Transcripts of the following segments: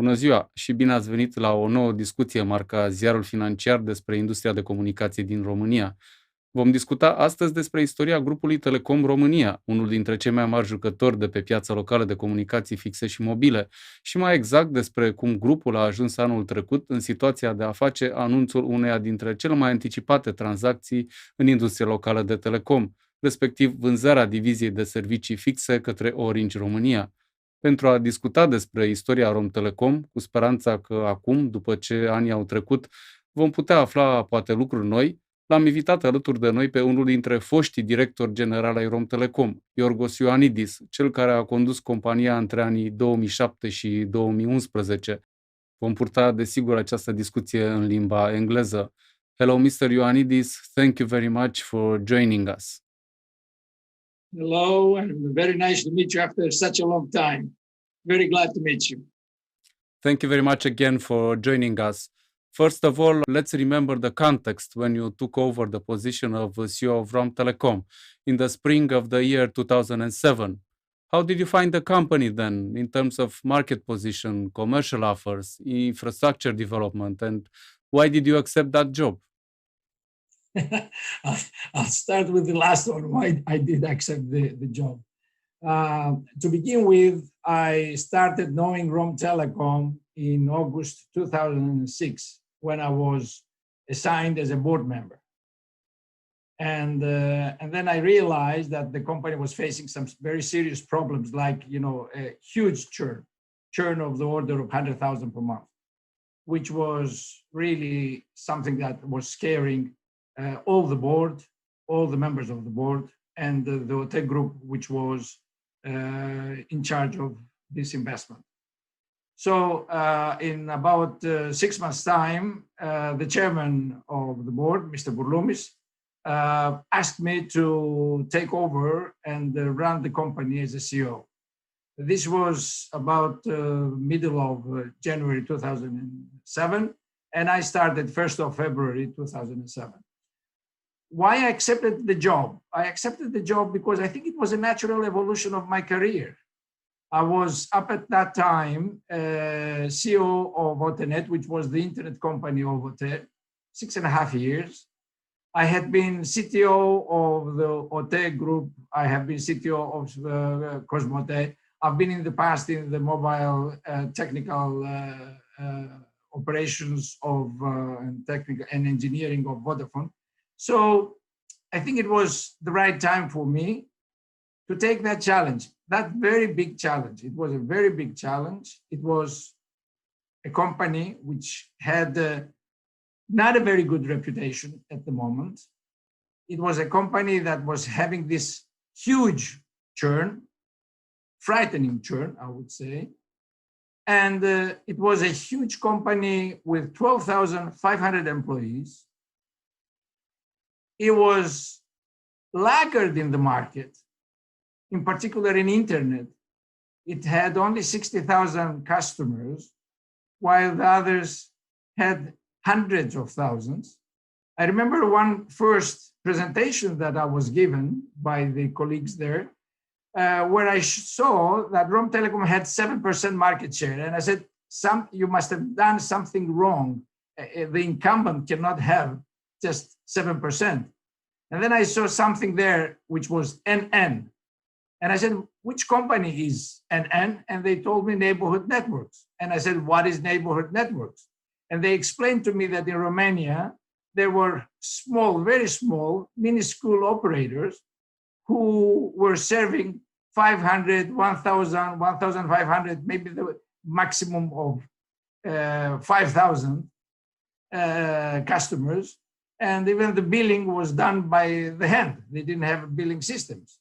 Bună ziua și bine ați venit la o nouă discuție marca Ziarul Financiar despre industria de comunicație din România. Vom discuta astăzi despre istoria grupului Telecom România, unul dintre cei mai mari jucători de pe piața locală de comunicații fixe și mobile, și mai exact despre cum grupul a ajuns anul trecut în situația de a face anunțul uneia dintre cele mai anticipate tranzacții în industria locală de telecom, respectiv vânzarea diviziei de servicii fixe către Orange România. Pentru a discuta despre istoria Romtelecom, cu speranța că acum, după ce anii au trecut, vom putea afla poate lucruri noi, l-am invitat alături de noi pe unul dintre foștii directori generali ai Romtelecom, Yorgos Ioannidis, cel care a condus compania între anii 2007 și 2011. Vom purta, desigur, această discuție în limba engleză. Hello, Mr. Ioannidis. Thank you very much for joining us. Hello, and very nice to meet you after such a long time. Very glad to meet you. Thank you very much again for joining us. First of all, let's remember the context when you took over the position of CEO of Romtelecom in the spring of the year 2007. How did you find the company then in terms of market position, commercial offers, infrastructure development, and why did you accept that job? I'll start with the last one, why I did accept the job. To begin with, I started knowing Romtelecom in August 2006 when I was assigned as a board member. And then I realized that the company was facing some very serious problems, like, a huge churn of the order of 100,000 per month, which was really something that was scaring all the board, all the members of the board, and the hotel group, which was in charge of this investment. So in about 6 months' time, the chairman of the board, Mr. Burlumis, asked me to take over and run the company as a CEO. This was about middle of January 2007, and I started 1st of February 2007. Why I accepted the job? I accepted the job because I think it was a natural evolution of my career. I was up at that time CEO of Hotenet, which was the internet company of Hotel, 6.5 years. I had been CTO of the Hotel group. I have been CTO of Cosmote. I've been in the past in the mobile technical operations of technical and engineering of Vodafone. So I think it was the right time for me to take that challenge, that very big challenge. It was a very big challenge. It was a company which had not a very good reputation at the moment. It was a company that was having this huge churn, frightening churn, I would say. And it was a huge company with 12,500 employees. It was laggard in the market, in particular in internet. It had only 60,000 customers, while the others had hundreds of thousands. I remember one first presentation that I was given by the colleagues there, where I saw that Romtelecom had 7% market share. And I said, you must have done something wrong. The incumbent cannot have just 7%. And then I saw something there which was NN. And I said, which company is NN? And they told me Neighborhood Networks. And I said, what is Neighborhood Networks? And they explained to me that in Romania, there were small, very small, minuscule operators who were serving 500, 1,000, 1,500, maybe the maximum of 5,000 customers. And even the billing was done by the hand. They didn't have billing systems.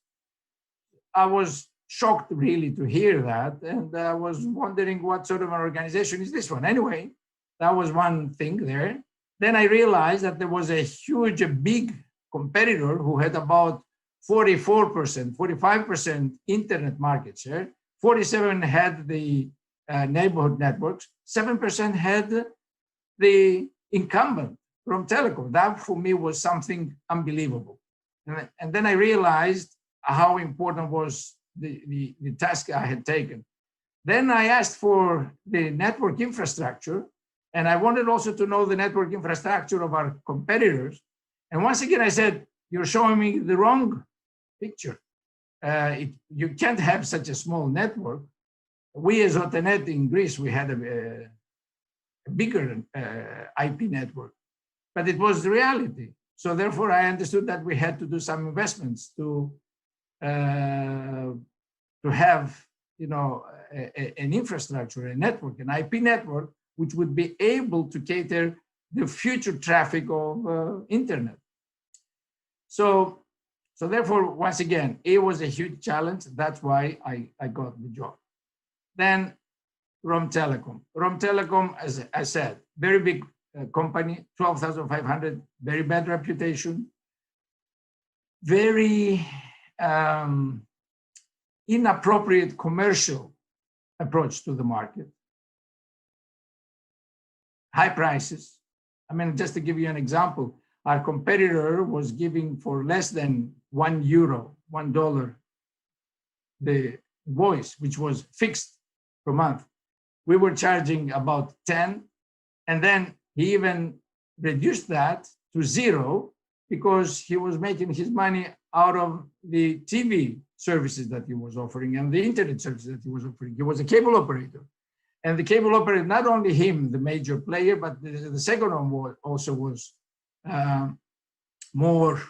I was shocked really to hear that. And I was wondering what sort of an organization is this one. Anyway, that was one thing there. Then I realized that there was a big competitor who had about 44%, 45% internet market share. 47% had the neighborhood networks. 7% had the incumbent Romtelecom. That for me was something unbelievable. And then I realized how important was the task I had taken. Then I asked for the network infrastructure, and I wanted also to know the network infrastructure of our competitors. And once again, I said, you're showing me the wrong picture. You can't have such a small network. We as Otenet in Greece, we had a bigger IP network, but it was the reality. So therefore, I understood that we had to do some investments to have, an infrastructure, a network, an IP network, which would be able to cater the future traffic of internet. So therefore, once again, it was a huge challenge. That's why I got the job. Then Romtelecom. Romtelecom, as I said, very big company, 12,500, very bad reputation, very inappropriate commercial approach to the market, high prices. I mean, just to give you an example, our competitor was giving for less than €1, $1, the voice, which was fixed per month. We were charging about 10, and then he even reduced that to 0 because he was making his money out of the TV services that he was offering and the internet services that he was offering. He was a cable operator. And the cable operator, not only him, the major player, but the second one also was more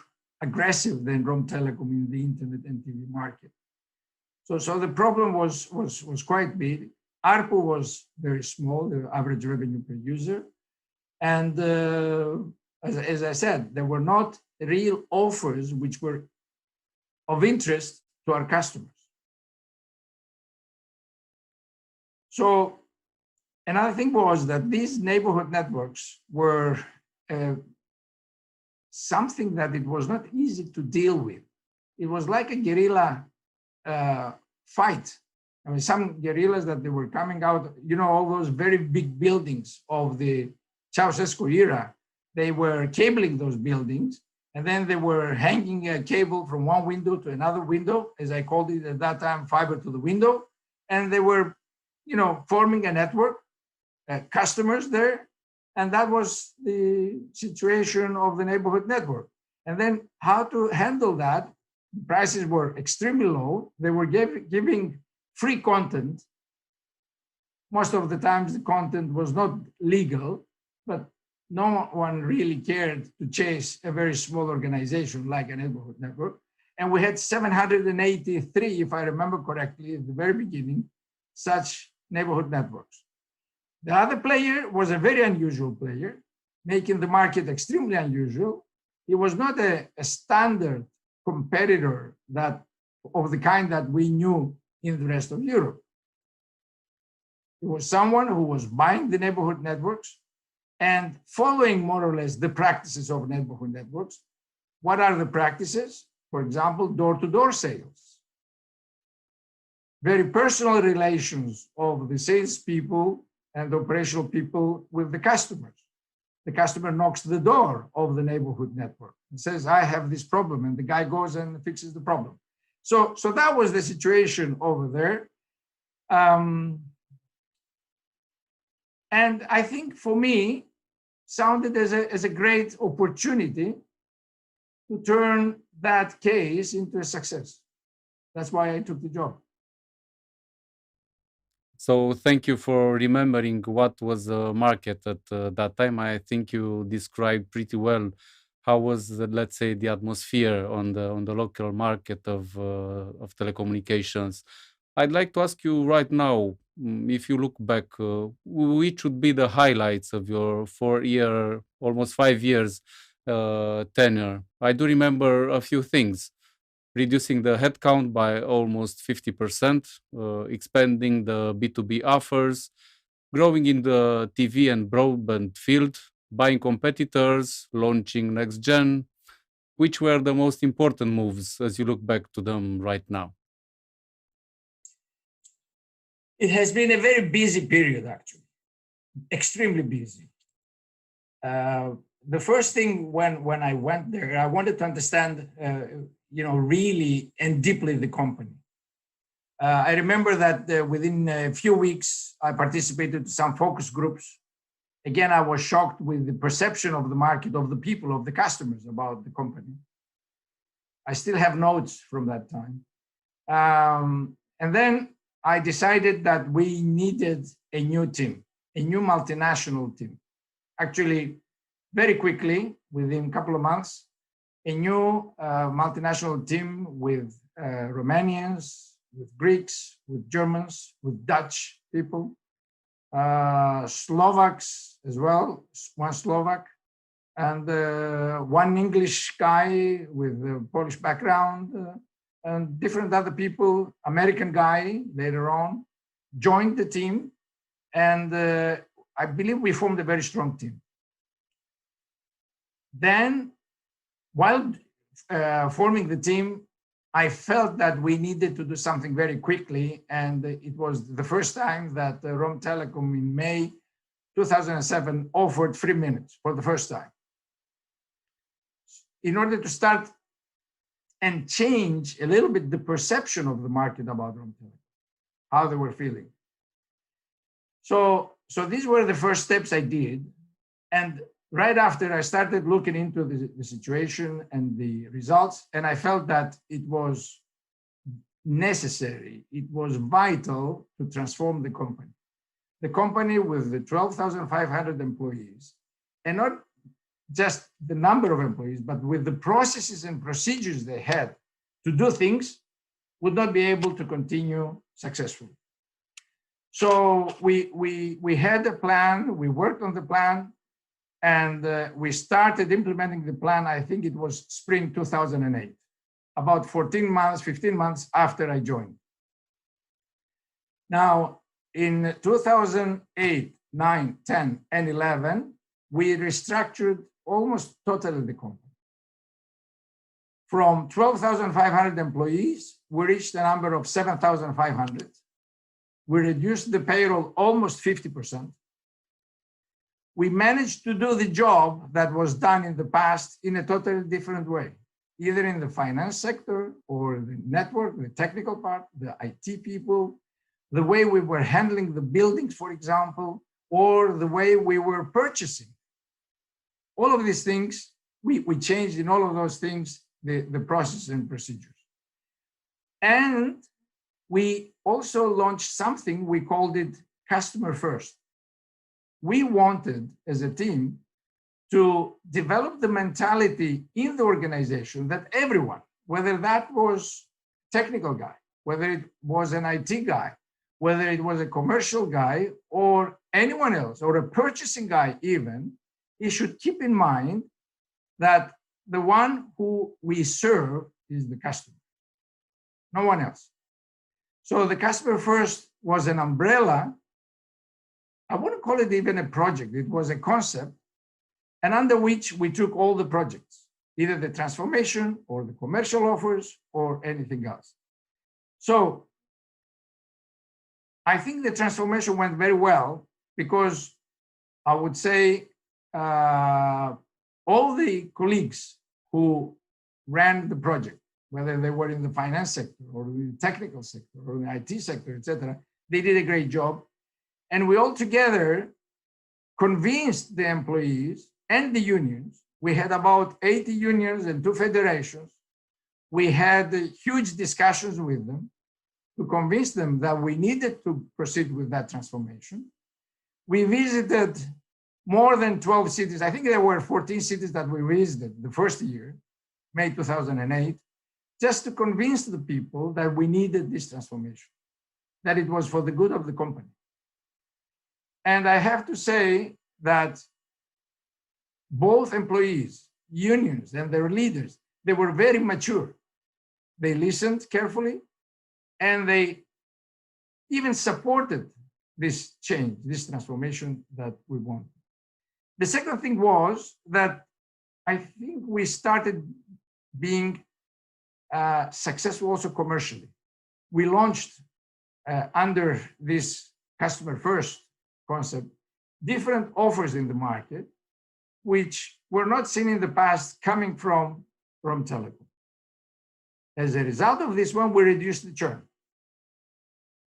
aggressive than Romtelecom in the internet and TV market. So the problem was quite big. ARPU was very small, the average revenue per user. And as I said, there were not real offers which were of interest to our customers. So another thing was that these neighborhood networks were something that it was not easy to deal with. It was like a guerrilla fight. I mean, some guerrillas that they were coming out, all those very big buildings of the Ceausescu era, they were cabling those buildings, and then they were hanging a cable from one window to another window, as I called it at that time, fiber to the window, and they were, forming a network, customers there, and that was the situation of the neighborhood network. And then how to handle that? The prices were extremely low. They were giving free content. Most of the times the content was not legal, but no one really cared to chase a very small organization like a neighborhood network. And we had 783, if I remember correctly, at the very beginning, such neighborhood networks. The other player was a very unusual player, making the market extremely unusual. He was not a standard competitor of the kind that we knew in the rest of Europe. It was someone who was buying the neighborhood networks and following more or less the practices of neighborhood networks. What are the practices? For example, door-to-door sales. Very personal relations of the salespeople and the operational people with the customers. The customer knocks the door of the neighborhood network and says, I have this problem, and the guy goes and fixes the problem. So that was the situation over there. And I think for me, sounded as a great opportunity to turn that case into a success. That's why I took the job. So thank you for remembering what was the market at that time. I think you described pretty well how was, let's say, the atmosphere on the local market of telecommunications. I'd like to ask you right now, if you look back, which would be the highlights of your 4-year, almost 5 years tenure? I do remember a few things. Reducing the headcount by almost 50%, expanding the B2B offers, growing in the TV and broadband field, buying competitors, launching next gen. Which were the most important moves as you look back to them right now? It has been a very busy period, actually, extremely busy. The first thing when I went there, I wanted to understand, really and deeply the company. I remember that within a few weeks, I participated in some focus groups. Again, I was shocked with the perception of the market, of the people, of the customers about the company. I still have notes from that time. And then I decided that we needed a new team, a new multinational team. Actually, very quickly, within a couple of months, a new multinational team with Romanians, with Greeks, with Germans, with Dutch people, Slovaks as well, one Slovak, and one English guy with a Polish background, and different other people, American guy later on, joined the team. And I believe we formed a very strong team. Then, while forming the team, I felt that we needed to do something very quickly. And it was the first time that Romtelecom in May 2007 offered 3 minutes for the first time. In order to start and change a little bit the perception of the market about Romtelecom, how they were feeling. So these were the first steps I did. And right after, I started looking into the situation and the results, and I felt that it was necessary, it was vital to transform the company. The company with the 12,500 employees, and not just the number of employees, but with the processes and procedures they had to do things, would not be able to continue successfully. So we had a plan, we worked on the plan, and we started implementing the plan. I think it was spring 2008, about 14 months, 15 months after I joined. Now, in 2008, 9, 10, and 11, we restructured almost totally the company. From 12,500 employees, we reached a number of 7,500. We reduced the payroll almost 50%. We managed to do the job that was done in the past in a totally different way, either in the finance sector or the network, the technical part, the IT people, the way we were handling the buildings, for example, or the way we were purchasing. All of these things, we changed in all of those things, the process and procedures. And we also launched something, we called it customer first. We wanted, as a team, to develop the mentality in the organization that everyone, whether that was a technical guy, whether it was an IT guy, whether it was a commercial guy, or anyone else, or a purchasing guy even, he should keep in mind that the one who we serve is the customer, no one else. So the customer first was an umbrella. I wouldn't call it even a project. It was a concept, and under which we took all the projects, either the transformation or the commercial offers or anything else. So I think the transformation went very well because I would say all the colleagues who ran the project, whether they were in the finance sector or the technical sector or the IT sector, etc., they did a great job. And we all together convinced the employees and the unions. We had about 80 unions and 2 federations. We had huge discussions with them to convince them that we needed to proceed with that transformation. We visited more than 12 cities. I think there were 14 cities that we visited the first year, May 2008, just to convince the people that we needed this transformation, that it was for the good of the company. And I have to say that both employees, unions, and their leaders, they were very mature. They listened carefully, and they even supported this change, this transformation that we wanted. The second thing was that I think we started being successful also commercially. We launched under this customer first concept, different offers in the market, which were not seen in the past coming from Romtelecom. As a result of this one, we reduced the churn.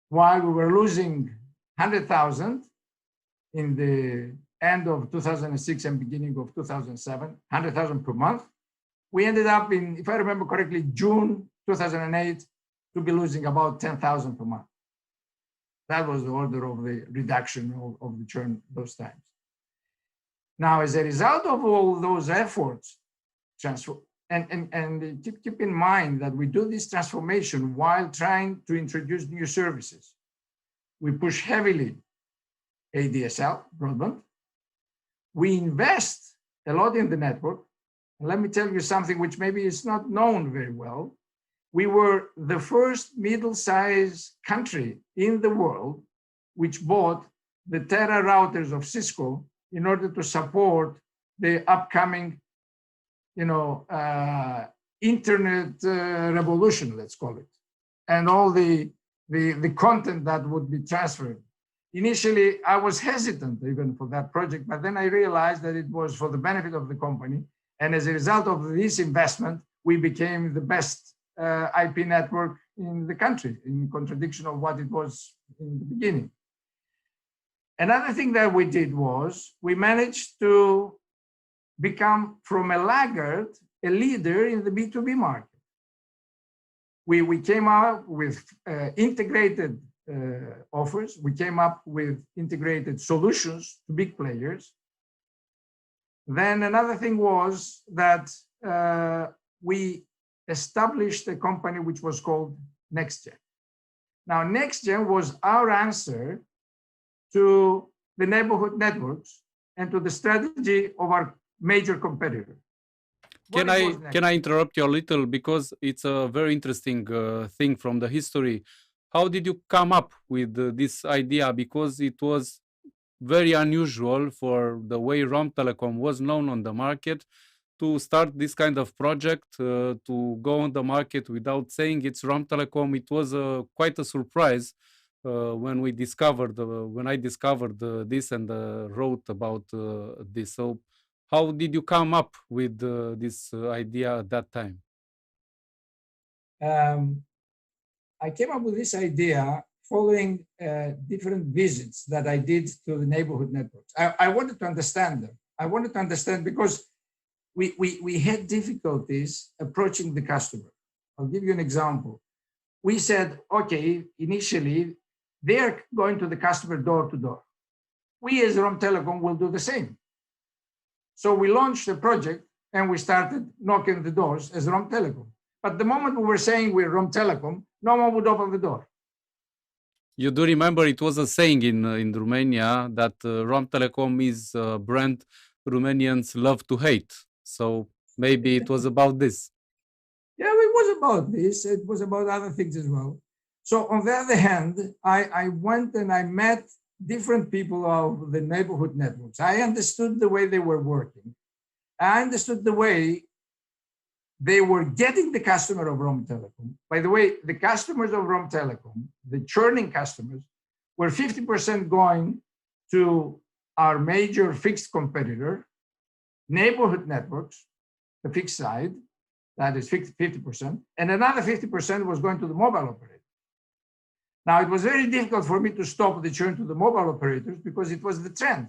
while we were losing 100,000 in the end of 2006 and beginning of 2007, 100,000 per month. We ended up in, if I remember correctly, June 2008 to be losing about 10,000 per month. That was the order of the reduction of the churn those times. Now, as a result of all those efforts, and keep in mind that we do this transformation while trying to introduce new services. We push heavily ADSL, broadband. We invest a lot in the network. And let me tell you something which maybe is not known very well. We were the first middle-sized country in the world which bought the Terra routers of Cisco in order to support the upcoming, internet revolution, let's call it, and all the content that would be transferred. Initially, I was hesitant even for that project, but then I realized that it was for the benefit of the company. And as a result of this investment, we became the best IP network in the country, in contradiction of what it was in the beginning. Another thing that we did was we managed to become from a laggard, a leader in the B2B market. We came up with integrated offers. We came up with integrated solutions to big players. Then another thing was that we established a company which was called NextGen. Now, NextGen was our answer to the neighborhood networks and to the strategy of our major competitor. Can I interrupt you a little, because it's a very interesting thing from the history. How did you come up with this idea? Because it was very unusual for the way Romtelecom was known on the market to start this kind of project, to go on the market without saying it's Romtelecom. It was quite a surprise when I discovered this and wrote about this. So how did you come up with this idea at that time? I came up with this idea following different visits that I did to the neighborhood networks. I wanted to understand them. I wanted to understand because we had difficulties approaching the customer. I'll give you an example. We said, okay, initially, they're going to the customer door to door. We as Romtelecom will do the same. So we launched a project and we started knocking the doors as Romtelecom. But the moment we were saying we're Romtelecom, no one would open the door. You do remember it was a saying in Romania that Romtelecom is a brand Romanians love to hate. So maybe it was about this. Yeah, it was about this. It was about other things as well. So on the other hand, I went and I met different people of the neighborhood networks. I understood the way they were working. I understood the way they were getting the customer of Romtelecom. By the way, the customers of Romtelecom, the churning customers, were 50% going to our major fixed competitor, neighborhood networks, the fixed side, that is 50%, and another 50% was going to the mobile operator. Now, it was very difficult for me to stop the churn to the mobile operators because it was the trend.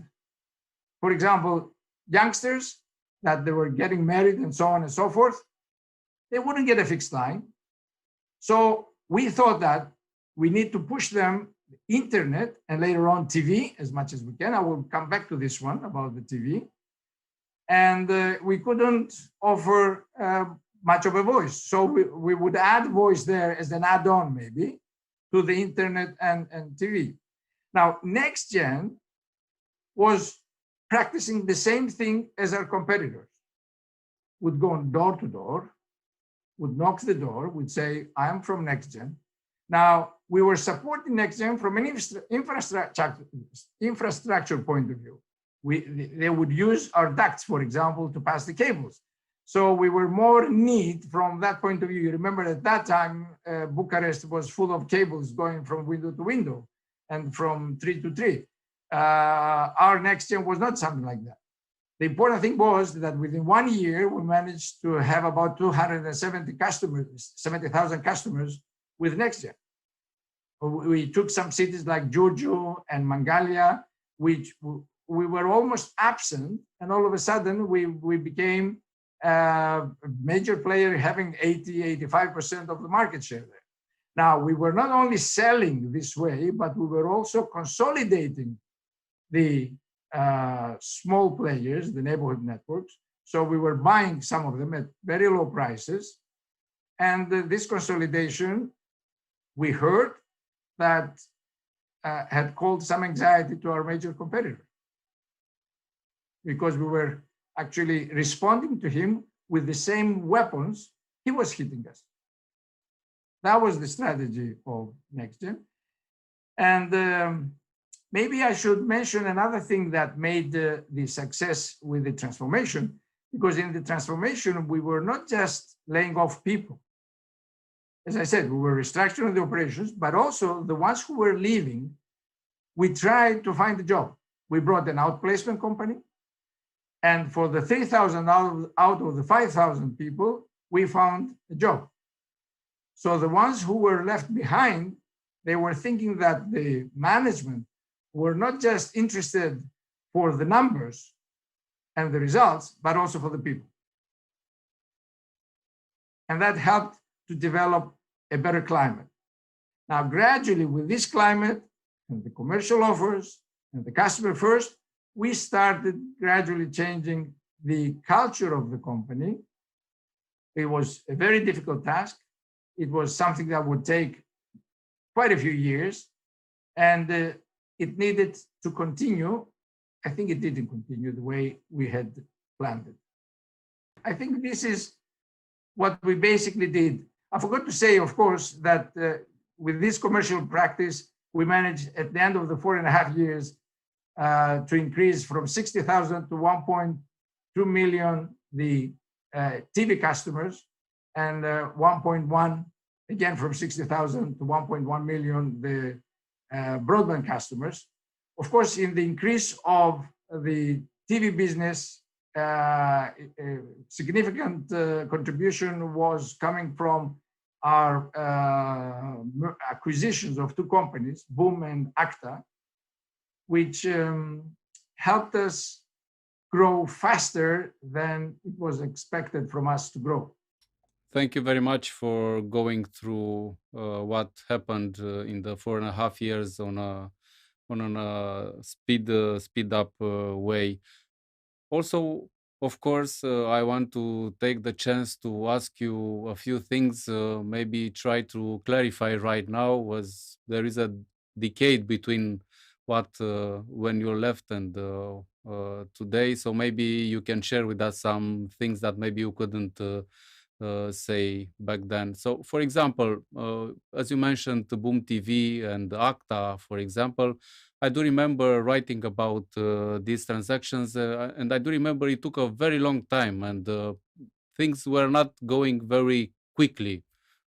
For example, youngsters that they were getting married and so on and so forth, they wouldn't get a fixed line. So we thought that we need to push them internet and later on TV as much as we can. I will come back to this one about the TV. And we couldn't offer much of a voice. So we would add voice there as an add-on maybe to the internet and TV. Now, NextGen was practicing the same thing as our competitors. Would go door to door, would knock the door, would say, I'm from NextGen. Now, we were supporting NextGen from an infrastructure point of view. They would use our ducts, for example, to pass the cables. So we were more in need from that point of view. You remember at that time, Bucharest was full of cables going from window to window and from tree to tree. Our NextGen was not something like that. The important thing was that within 1 year, we managed to have about 270,000 customers with NextGen. We took some cities like Giurgiu and Mangalia, which we were almost absent, and all of a sudden we became a major player having 85% of the market share there. Now, we were not only selling this way, but we were also consolidating the small players, the neighborhood networks. So we were buying some of them at very low prices. And this consolidation, we heard that had caused some anxiety to our major competitor, because we were actually responding to him with the same weapons he was hitting us. That was the strategy of NextGen. And maybe I should mention another thing that made the success with the transformation, because in the transformation, we were not just laying off people. As I said, we were restructuring the operations, but also the ones who were leaving, we tried to find a job. We brought an outplacement company. And for the 3,000 out of the 5,000 people, we found a job. So the ones who were left behind, they were thinking that the management were not just interested for the numbers and the results, but also for the people. And that helped to develop a better climate. Now, gradually with this climate and the commercial offers and the customer first, we started gradually changing the culture of the company. It was a very difficult task. It was something that would take quite a few years, and it needed to continue. I think it didn't continue the way we had planned it. I think this is what we basically did. I forgot to say, of course, that with this commercial practice, we managed at the end of the 4.5 years to increase from 60,000 to 1.2 million the TV customers, and 1.1, again from 60,000 to 1.1 million the broadband customers. Of course, in the increase of the TV business, a significant contribution was coming from our acquisitions of two companies, Boom and Acta, which helped us grow faster than it was expected from us to grow. Thank you very much for going through what happened in the 4.5 years on a speed up way. Also, of course, I want to take the chance to ask you a few things. Maybe try to clarify right now, as there is a decade between when you left and today. So maybe you can share with us some things that maybe you couldn't say back then. So, for example, as you mentioned, the Boom TV and Acta, for example, I do remember writing about these transactions, and I do remember it took a very long time, and things were not going very quickly.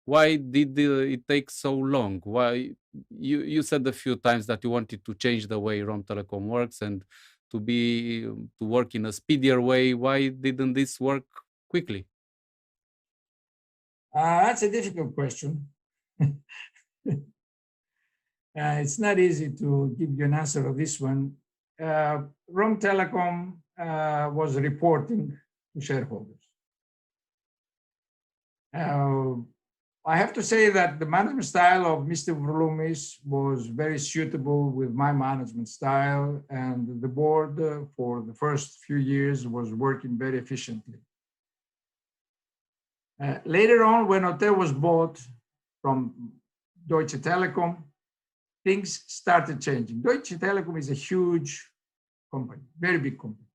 Why did it take so long? Why you said a few times that you wanted to change the way Romtelecom works and to work in a speedier way. Why didn't this work quickly? That's a difficult question. It's not easy to give you an answer of this one. Romtelecom was reporting to shareholders. I have to say that the management style of Mr. Vrloumis was very suitable with my management style, and the board for the first few years was working very efficiently. Later on, when OTE was bought from Deutsche Telekom, things started changing. Deutsche Telekom is a huge company, very big company.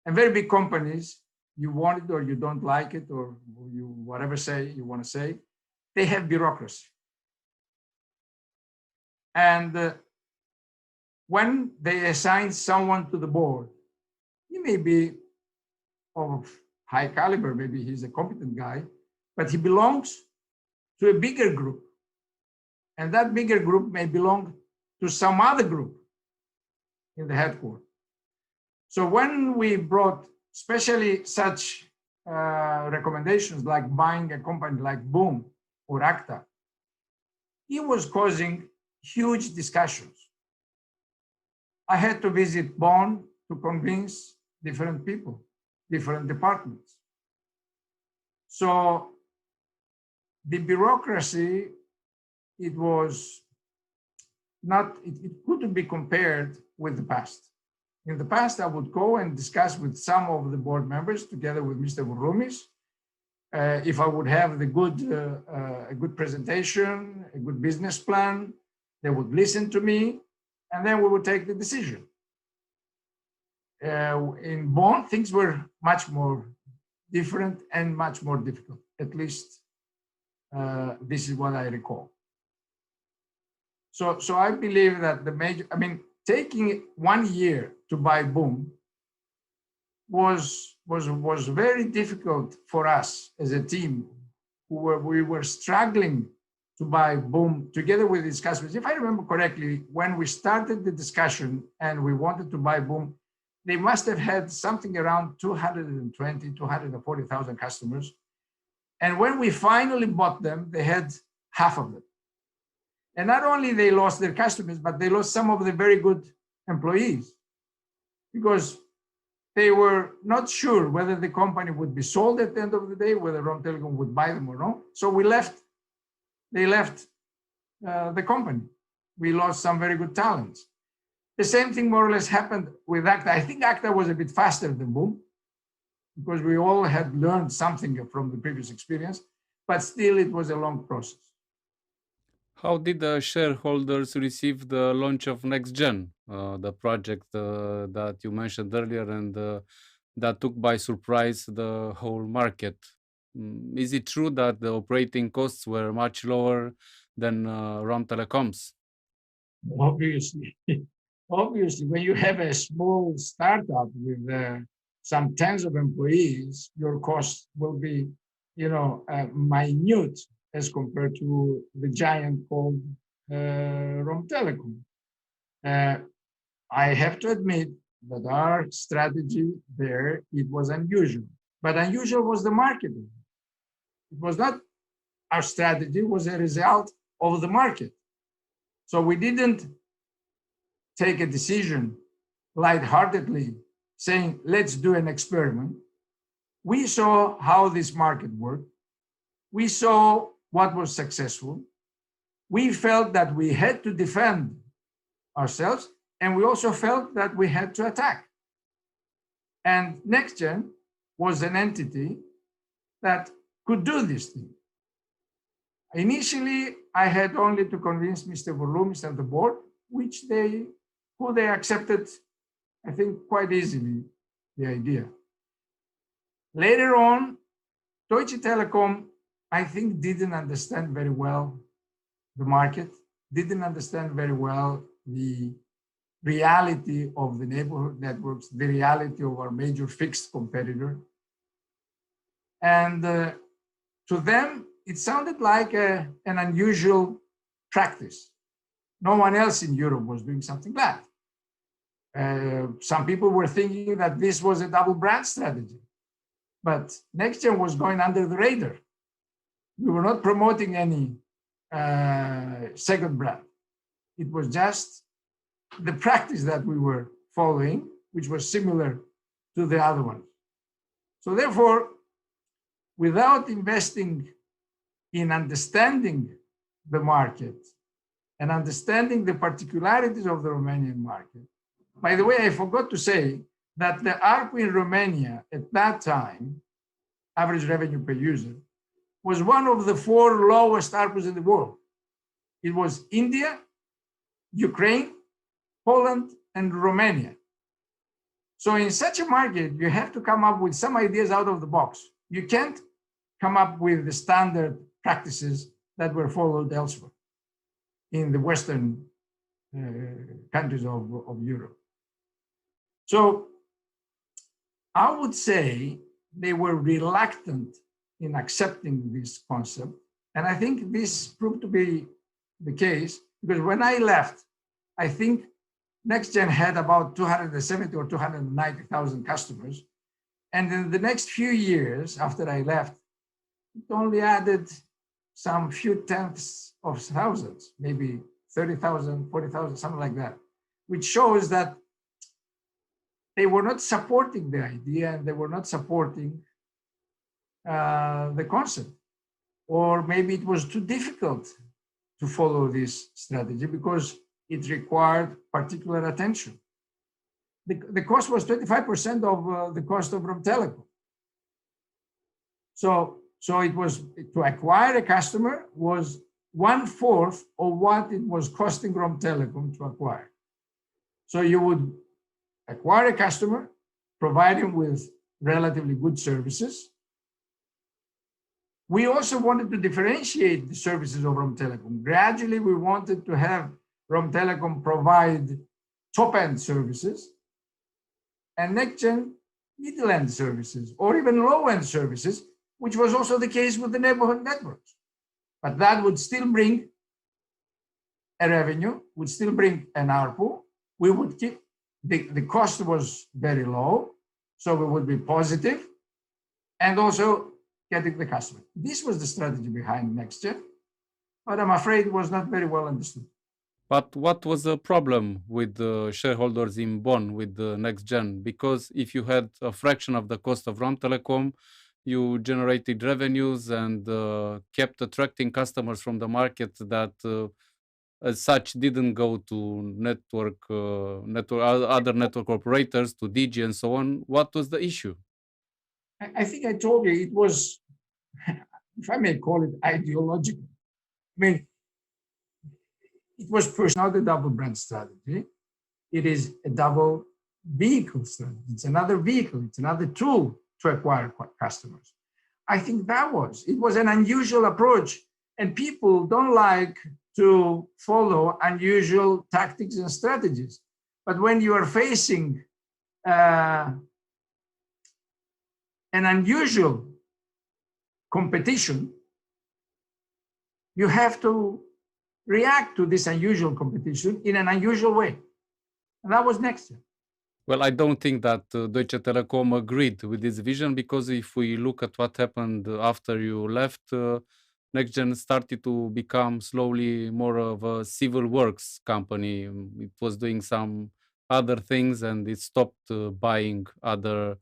And very big companies, you want it or you don't like it, or you whatever you want to say, they have bureaucracy. And when they assign someone to the board, he may be of high caliber, maybe he's a competent guy, but he belongs to a bigger group. And that bigger group may belong to some other group in the headquarters. So when we brought especially such recommendations like buying a company like Boom or Acta, it was causing huge discussions. I had to visit Bonn to convince different people, different departments. So the bureaucracy, it was not, it couldn't be compared with the past. In the past, I would go and discuss with some of the board members together with Mr. Urmăriți, if I would have the a good presentation, a good business plan, they would listen to me, and then we would take the decision. In Bonn, things were much more different and much more difficult. At least this is what I recall. So I believe that the major, I mean, taking 1 year to buy Boom was very difficult for us as a team. We were struggling to buy Boom together with these customers. If I remember correctly, when we started the discussion and we wanted to buy Boom, they must have had something around 220, 240,000 customers. And when we finally bought them, they had half of them. And not only they lost their customers, but they lost some of the very good employees because they were not sure whether the company would be sold at the end of the day, whether Romtelecom would buy them or not. So they left the company. We lost some very good talents. The same thing more or less happened with ACTA. I think ACTA was a bit faster than Boom because we all had learned something from the previous experience, but still it was a long process. How did the shareholders receive the launch of NextGen, the project that you mentioned earlier and that took by surprise the whole market? Is it true that the operating costs were much lower than Romtelecom's? Obviously, when you have a small startup with some tens of employees, your costs will be, minute as compared to the giant called Romtelecom. I have to admit that our strategy there, it was unusual, but unusual was the marketing. It was not our strategy, it was a result of the market. So we didn't take a decision lightheartedly saying, let's do an experiment. We saw how this market worked. We saw what was successful. We felt that we had to defend ourselves, and we also felt that we had to attack. And NextGen was an entity that could do this thing. Initially, I had only to convince Mr. Urmăriți and the board, who they accepted, I think, quite easily, the idea. Later on, Deutsche Telekom, I think, didn't understand very well the market, didn't understand very well the reality of the neighborhood networks, the reality of our major fixed competitor. And to them, it sounded like an unusual practice. No one else in Europe was doing something like that. Some people were thinking that this was a double brand strategy, but NextGen was going under the radar. We were not promoting any second brand. It was just the practice that we were following, which was similar to the other ones. So therefore, without investing in understanding the market and understanding the particularities of the Romanian market. By the way, I forgot to say that the ARPU in Romania at that time, average revenue per user, was one of the 4 lowest ARPUs in the world. It was India, Ukraine, Poland, and Romania. So in such a market, you have to come up with some ideas out of the box. You can't come up with the standard practices that were followed elsewhere in the Western countries of Europe. So I would say they were reluctant in accepting this concept. And I think this proved to be the case because when I left, I think NextGen had about 270 or 290,000 customers. And in the next few years after I left, it only added some few tenths of thousands, maybe 30,000, 40,000, something like that, which shows that they were not supporting the idea and they were not supporting the concept. Or maybe it was too difficult to follow this strategy because it required particular attention. The cost was 25% of the cost of Romtelecom. So it was, to acquire a customer was 1/4 of what it was costing Romtelecom to acquire. So you would acquire a customer, provide him with relatively good services. We also wanted to differentiate the services of Romtelecom. Gradually, we wanted to have Romtelecom provide top-end services and next-gen middle-end services, or even low-end services, which was also the case with the neighborhood networks. But that would still bring a revenue, would still bring an ARPU. We would keep, the cost was very low, so we would be positive, and also getting the customer. This was the strategy behind NextGen, but I'm afraid it was not very well understood. But what was the problem with the shareholders in Bonn with the NextGen? Because if you had a fraction of the cost of Romtelecom, you generated revenues and kept attracting customers from the market that as such didn't go to other network operators, to Digi and so on. What was the issue? I think I told you it was, if I may call it, ideological. I mean, it was pushed, not a double brand strategy. It is a double vehicle strategy. It's another vehicle. It's another tool to acquire customers. I think it was an unusual approach, and people don't like to follow unusual tactics and strategies. But when you are facing an unusual competition, you have to react to this unusual competition in an unusual way. And that was NextGen. Well, I don't think that Deutsche Telekom agreed with this vision, because if we look at what happened after you left, NextGen started to become slowly more of a civil works company. It was doing some other things and it stopped buying other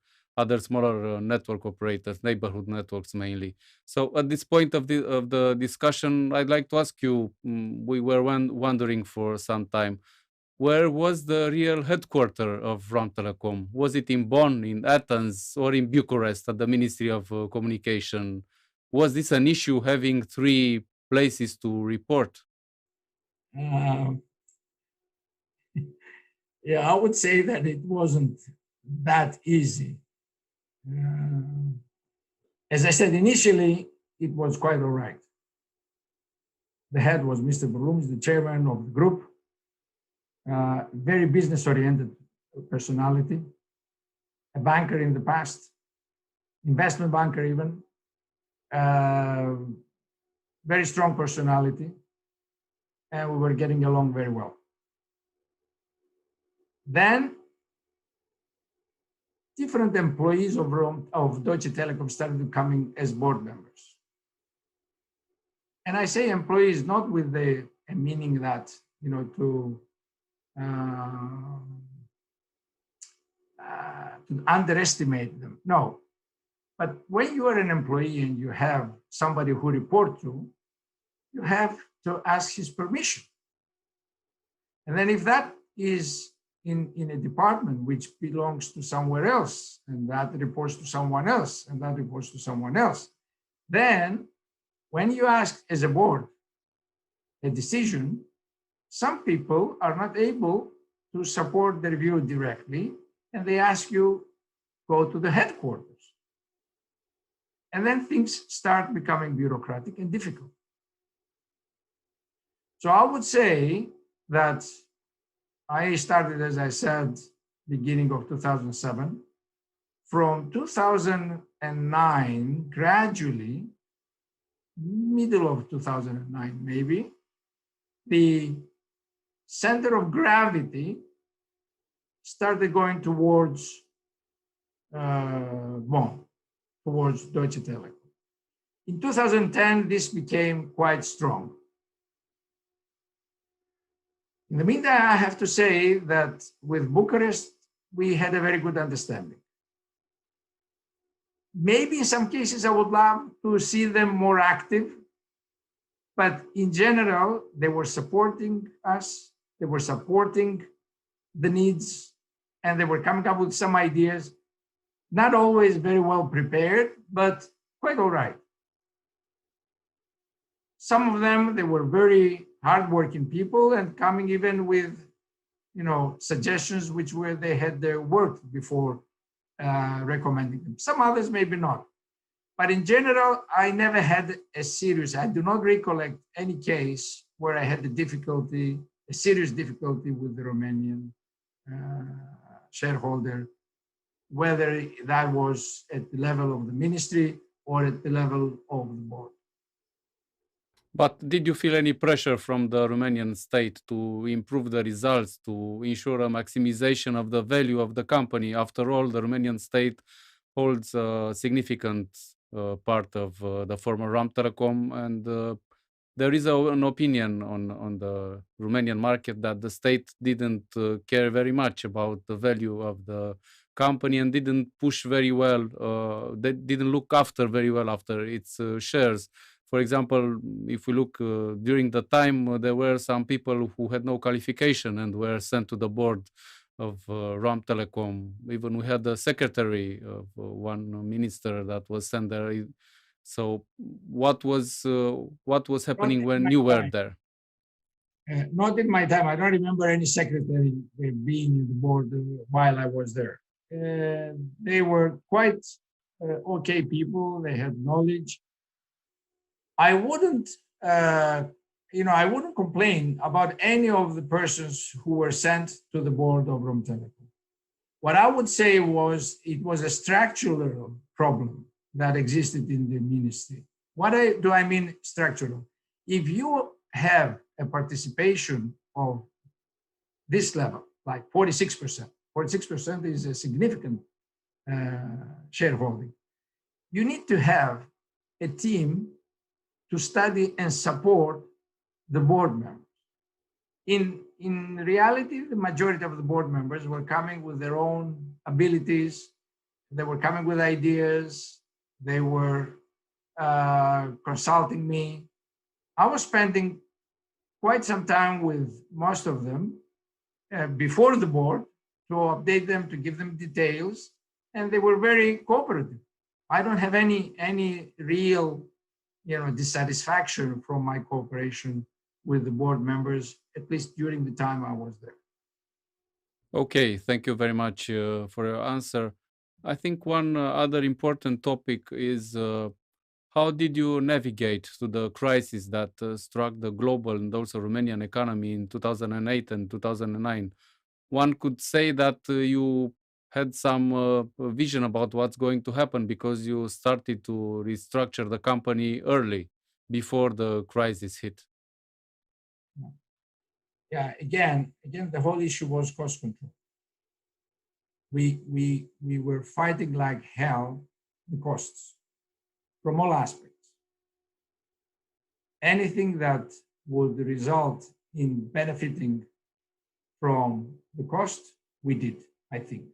smaller network operators, neighborhood networks mainly. So at this point of the discussion, I'd like to ask you, we were wondering for some time, where was the real headquarters of Romtelecom? Was it in Bonn, in Athens, or in Bucharest at the Ministry of Communication? Was this an issue, having 3 places to report? Yeah, I would say that it wasn't that easy. As I said, initially, it was quite all right. The head was Mr. Blums, the chairman of the group, very business-oriented personality, a banker in the past, investment banker even, very strong personality, and we were getting along very well. Then, different employees of Deutsche Telekom started coming as board members. And I say employees not with a meaning that, to underestimate them. No. But when you are an employee and you have somebody who reports to, you have to ask his permission. And then if that is in a department which belongs to somewhere else, and that reports to someone else, and that reports to someone else, then when you ask as a board a decision, some people are not able to support the review directly, and they ask you, go to the headquarters. And then things start becoming bureaucratic and difficult. So I would say that I started, as I said, beginning of 2007. From 2009, gradually, middle of 2009 maybe, the center of gravity started going towards Bonn, towards Deutsche Telekom. In 2010, this became quite strong. In the meantime, I have to say that with Bucharest, we had a very good understanding. Maybe in some cases, I would love to see them more active, but in general, they were supporting us, they were supporting the needs, and they were coming up with some ideas, not always very well prepared, but quite all right. Some of them, they were very hardworking people and coming even with, suggestions which were they had worked before recommending them. Some others maybe not. But in general, I never had I do not recollect any case where I had a serious difficulty with the Romanian shareholder, whether that was at the level of the ministry or at the level of the board. But did you feel any pressure from the Romanian state to improve the results, to ensure a maximization of the value of the company? After all, the Romanian state holds a significant part of the former Romtelecom, and there is an opinion on the Romanian market that the state didn't care very much about the value of the company and didn't push very well, they didn't look after very well after its shares. For example, if we look during the time, there were some people who had no qualification and were sent to the board of Romtelecom. Even we had the secretary of one minister that was sent there. So what was happening when you were there? Not in my time. I don't remember any secretary being in the board while I was there. They were quite okay people. They had knowledge. I wouldn't complain about any of the persons who were sent to the board of Romtelecom. What I would say was it was a structural problem that existed in the ministry. What do I mean structural? If you have a participation of this level, like 46%, 46% is a significant shareholding. You need to have a team to study and support the board members. In reality, the majority of the board members were coming with their own abilities. They were coming with ideas. They were consulting me. I was spending quite some time with most of them before the board to update them, to give them details, and they were very cooperative. I don't have any real dissatisfaction from my cooperation with the board members, at least during the time I was there. Okay, thank you very much for your answer. I think one other important topic is how did you navigate through the crisis that struck the global and also Romanian economy in 2008 and 2009? One could say that you had some vision about what's going to happen because you started to restructure the company early, before the crisis hit. Yeah, again, the whole issue was cost control. We were fighting like hell the costs from all aspects. Anything that would result in benefiting from the cost, we did, I think.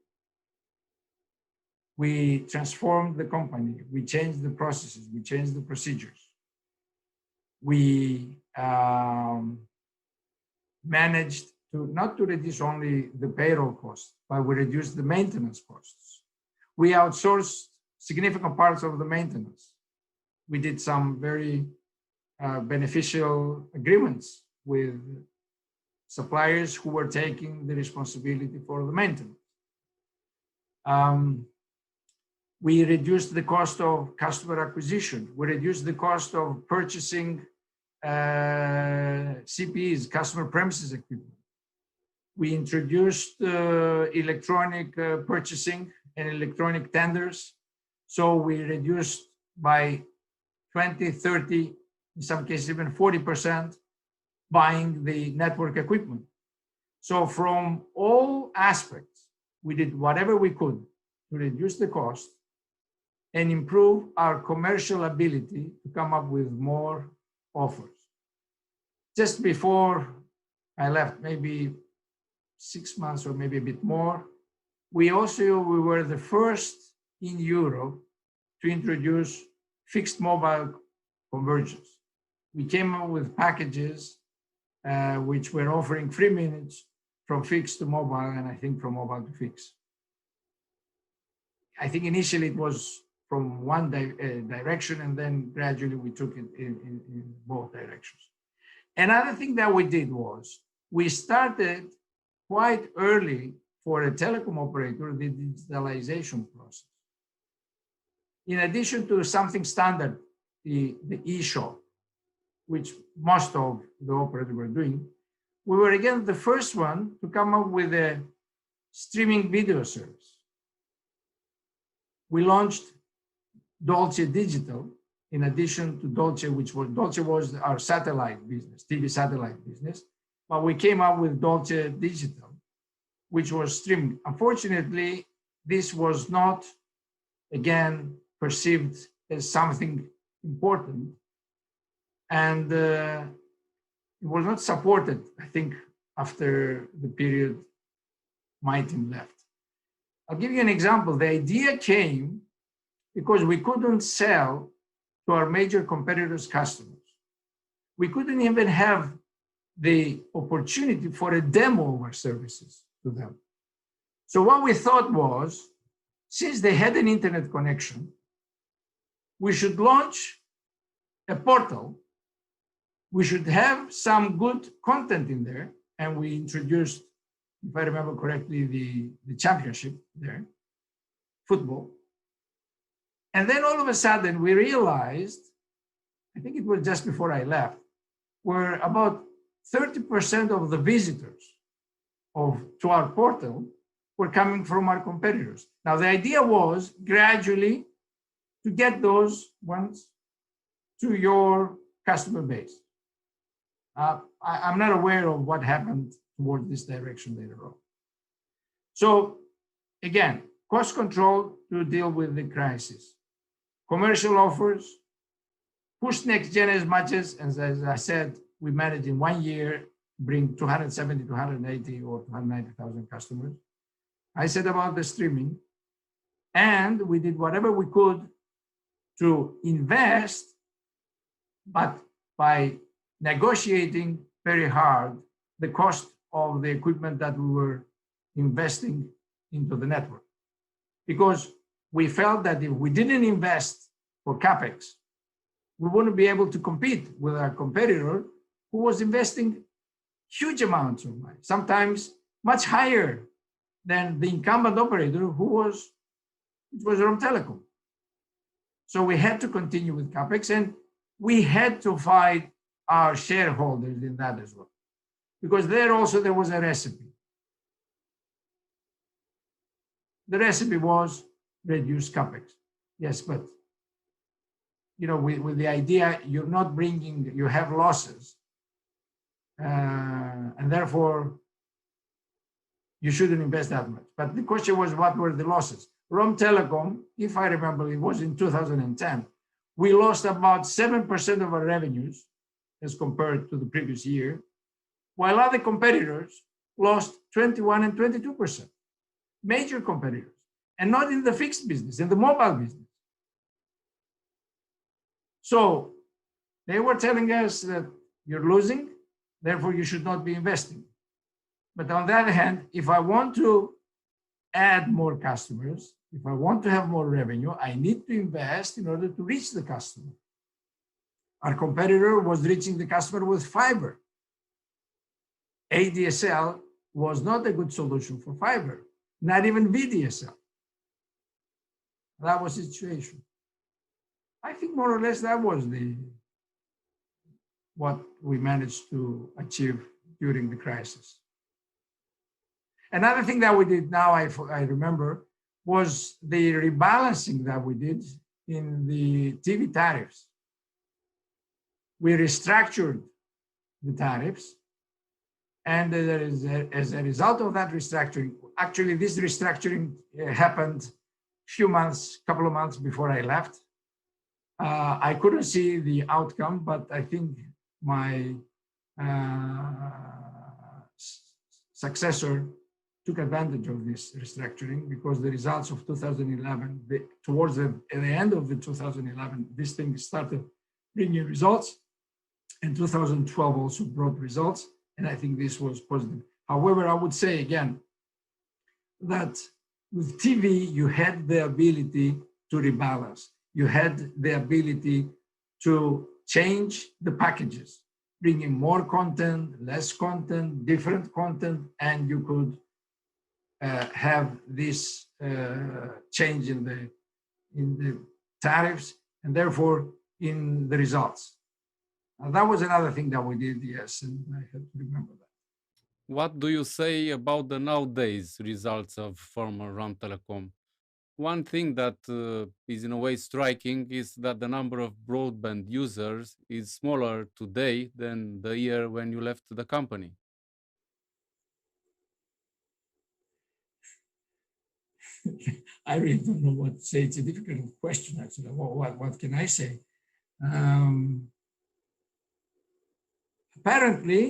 We transformed the company, we changed the processes, we changed the procedures. We managed to not to reduce only the payroll costs, but we reduced the maintenance costs. We outsourced significant parts of the maintenance. We did some very beneficial agreements with suppliers who were taking the responsibility for the maintenance. We reduced the cost of customer acquisition. We reduced the cost of purchasing CPEs, customer premises equipment. We introduced electronic purchasing and electronic tenders. So we reduced by 20, 30, in some cases even 40%, buying the network equipment. So from all aspects, we did whatever we could to reduce the cost and improve our commercial ability to come up with more offers. Just before I left maybe 6 months or maybe a bit more, we were the first in Europe to introduce fixed mobile convergence. We came up with packages which were offering 3 minutes from fixed to mobile, and I think from mobile to fixed. I think initially it was from one direction, and then gradually we took it in both directions. Another thing that we did was we started quite early for a telecom operator the digitalization process. In addition to something standard, the e-shop, which most of the operators were doing, we were again the first one to come up with a streaming video service. We launched Dolce Digital in addition to Dolce, Dolce was our satellite business, TV satellite business, but we came up with Dolce Digital, which was streaming. Unfortunately, this was not, again, perceived as something important, and it was not supported, I think, after the period my team left. I'll give you an example. The idea came because we couldn't sell to our major competitors' customers. We couldn't even have the opportunity for a demo of our services to them. So what we thought was, since they had an internet connection, we should launch a portal. We should have some good content in there. And we introduced, if I remember correctly, the championship there, football. And then all of a sudden we realized, I think it was just before I left, where about 30% of the visitors to our portal were coming from our competitors. Now the idea was gradually to get those ones to your customer base. I'm not aware of what happened toward this direction later on. So again, cost control to deal with the crisis. Commercial offers, push next gen as much as I said, we managed in 1 year bring 270, 280 or 290,000 customers. I said about the streaming, and we did whatever we could to invest, but by negotiating very hard the cost of the equipment that we were investing into the network. Because we felt that if we didn't invest for CapEx, we wouldn't be able to compete with our competitor who was investing huge amounts of money, sometimes much higher than the incumbent operator it was Romtelecom. So we had to continue with CapEx, and we had to fight our shareholders in that as well, because there was a recipe. The recipe was reduce CapEx. Yes, but with the idea you have losses, and therefore you shouldn't invest that much. But the question was, what were the losses? Romtelecom, if I remember, it was in 2010, we lost about 7% of our revenues as compared to the previous year, while other competitors lost 21 and 22%. Major competitors, and not in the fixed business, in the mobile business. So they were telling us that you're losing, therefore you should not be investing. But on the other hand, if I want to add more customers, if I want to have more revenue, I need to invest in order to reach the customer. Our competitor was reaching the customer with fiber. ADSL was not a good solution for fiber, not even VDSL. That was the situation. I think more or less that was what we managed to achieve during the crisis. Another thing that we did now, I remember, was the rebalancing that we did in the TV tariffs. We restructured the tariffs, and as a result of that restructuring, actually this restructuring happened couple of months before I left. I couldn't see the outcome, but I think my successor took advantage of this restructuring because the results of 2011, towards the end of the 2011, this thing started bringing results, and 2012 also brought results, and I think this was positive. However, I would say again that with TV, you had the ability to rebalance. You had the ability to change the packages, bringing more content, less content, different content, and you could have this change in the tariffs and therefore in the results. That was another thing that we did, yes, and I have to remember that. What do you say about the nowadays results of former Romtelecom? One thing that is in a way striking is that the number of broadband users is smaller today than the year when you left the company. I really don't know what to say. It's a difficult question, actually. What can I say? Apparently,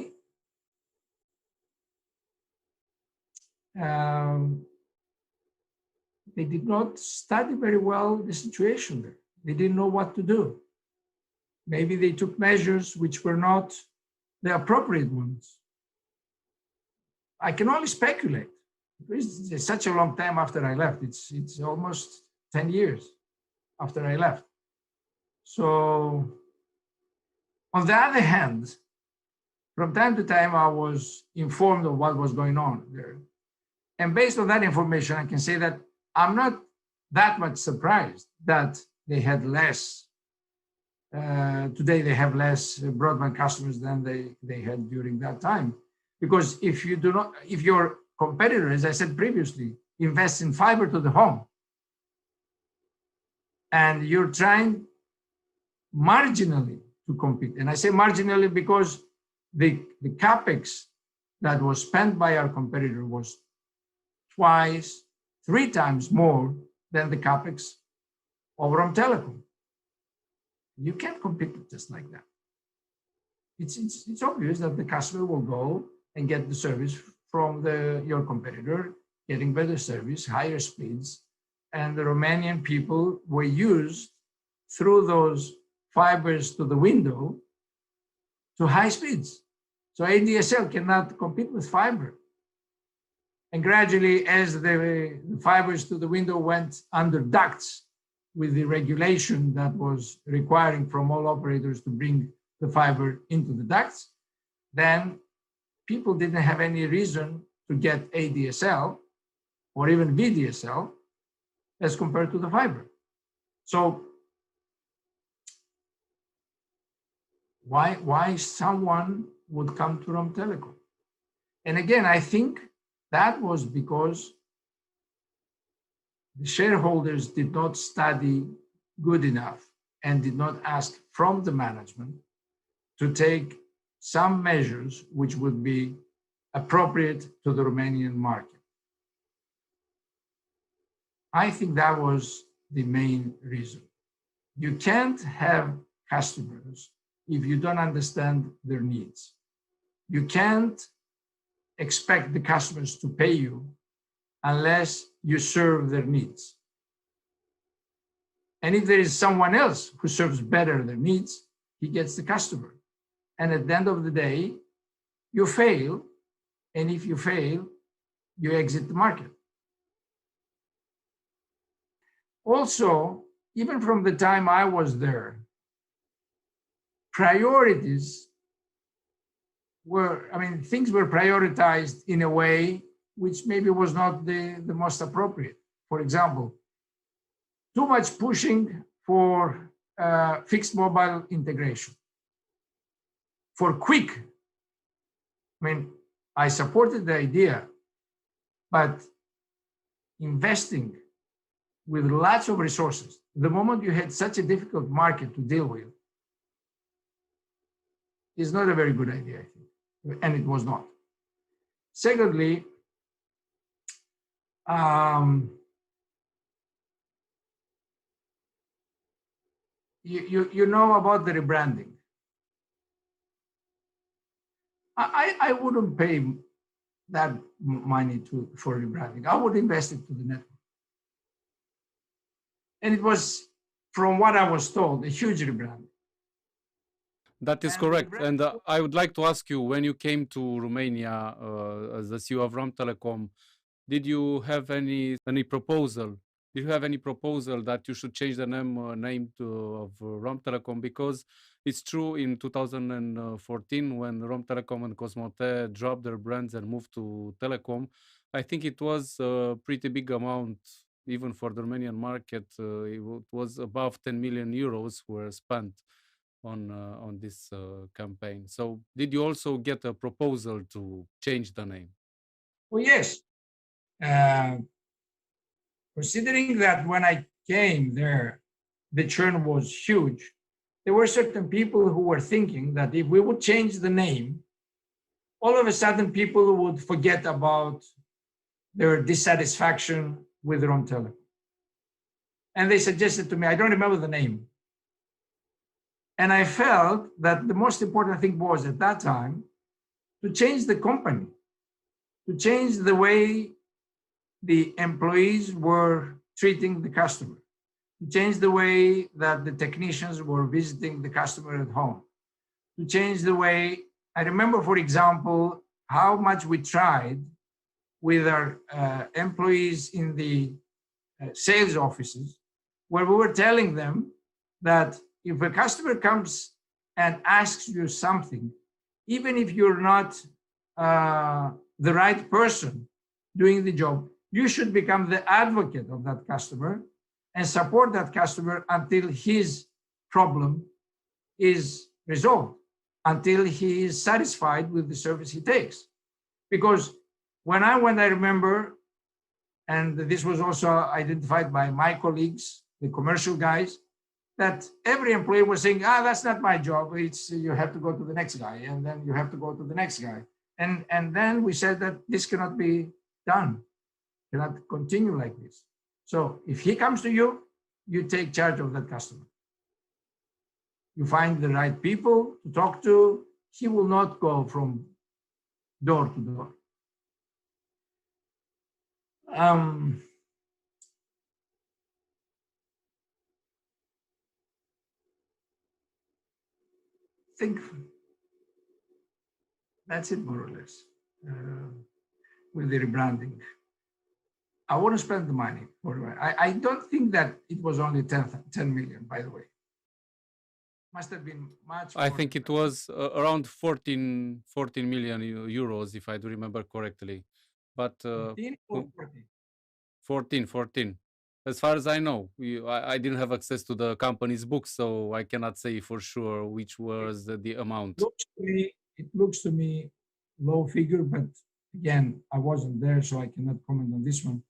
they did not study very well the situation there. They didn't know what to do. Maybe they took measures which were not the appropriate ones. I can only speculate. It's such a long time after I left. It's almost 10 years after I left. So, on the other hand, from time to time, I was informed of what was going on there. And based on that information, I can say that I'm not that much surprised that they had less. Today, they have less broadband customers than they had during that time. Because if your competitor, as I said previously, invests in fiber to the home, and you're trying marginally to compete, and I say marginally because the capex that was spent by our competitor was twice, 3 times more than the capex of Romtelecom. You can't compete just like that. It's obvious that the customer will go and get the service from your competitor, getting better service, higher speeds, and the Romanian people were used through those fibers to the window to high speeds. So ADSL cannot compete with fiber. And gradually, as the fibers to the window went under ducts with the regulation that was requiring from all operators to bring the fiber into the ducts, then people didn't have any reason to get ADSL or even VDSL as compared to the fiber. So why someone would come to Romtelecom? And again, I think that was because the shareholders did not study good enough and did not ask from the management to take some measures which would be appropriate to the Romanian market. I think that was the main reason. You can't have customers if you don't understand their needs. You can't expect the customers to pay you unless you serve their needs. And if there is someone else who serves better their needs, he gets the customer. And at the end of the day, you fail. And if you fail, you exit the market. Also, even from the time I was there, priorities things were prioritized in a way which maybe was not the most appropriate. For example, too much pushing for fixed mobile integration. For quick, I supported the idea, but investing with lots of resources, the moment you had such a difficult market to deal with, is not a very good idea, I think, and it was not. Secondly, you know about the rebranding. I wouldn't pay that money for rebranding. I would invest it to the network. And it was, from what I was told, a huge rebranding. That is correct. And I would like to ask you, when you came to Romania as the CEO of Romtelecom, did you have any proposal? Did you have any proposal that you should change the name of Romtelecom? Because it's true, in 2014, when Romtelecom and Cosmote dropped their brands and moved to Telecom, I think it was a pretty big amount, even for the Romanian market. It was above 10 million euros were spent on this campaign. So did you also get a proposal to change the name? Well, yes. Considering that when I came there, the churn was huge, there were certain people who were thinking that if we would change the name, all of a sudden people would forget about their dissatisfaction with Romtelecom. And they suggested to me, I don't remember the name. And I felt that the most important thing was, at that time, to change the company, to change the way the employees were treating the customer, to change the way that the technicians were visiting the customer at home, to change the way, I remember, for example, how much we tried with our employees in the sales offices, where we were telling them that if a customer comes and asks you something, even if you're not the right person doing the job, you should become the advocate of that customer and support that customer until his problem is resolved, until he is satisfied with the service he takes. Because when I went, I remember, and this was also identified by my colleagues, the commercial guys, that every employee was saying, that's not my job. It's, you have to go to the next guy, and then you have to go to the next guy. And then we said that this cannot be done, cannot continue like this. So if he comes to you, you take charge of that customer. You find the right people to talk to. He will not go from door to door. I think that's it, more or less, with the rebranding. I want to spend the money. I don't think that it was only 10 million, by the way. Must have been much more. I think it was around 14 million euros, if I do remember correctly. But 14 or 14? 14. As far as I know, I didn't have access to the company's books, so I cannot say for sure which was the amount. It looks to me low figure, but again, I wasn't there, so I cannot comment on this one.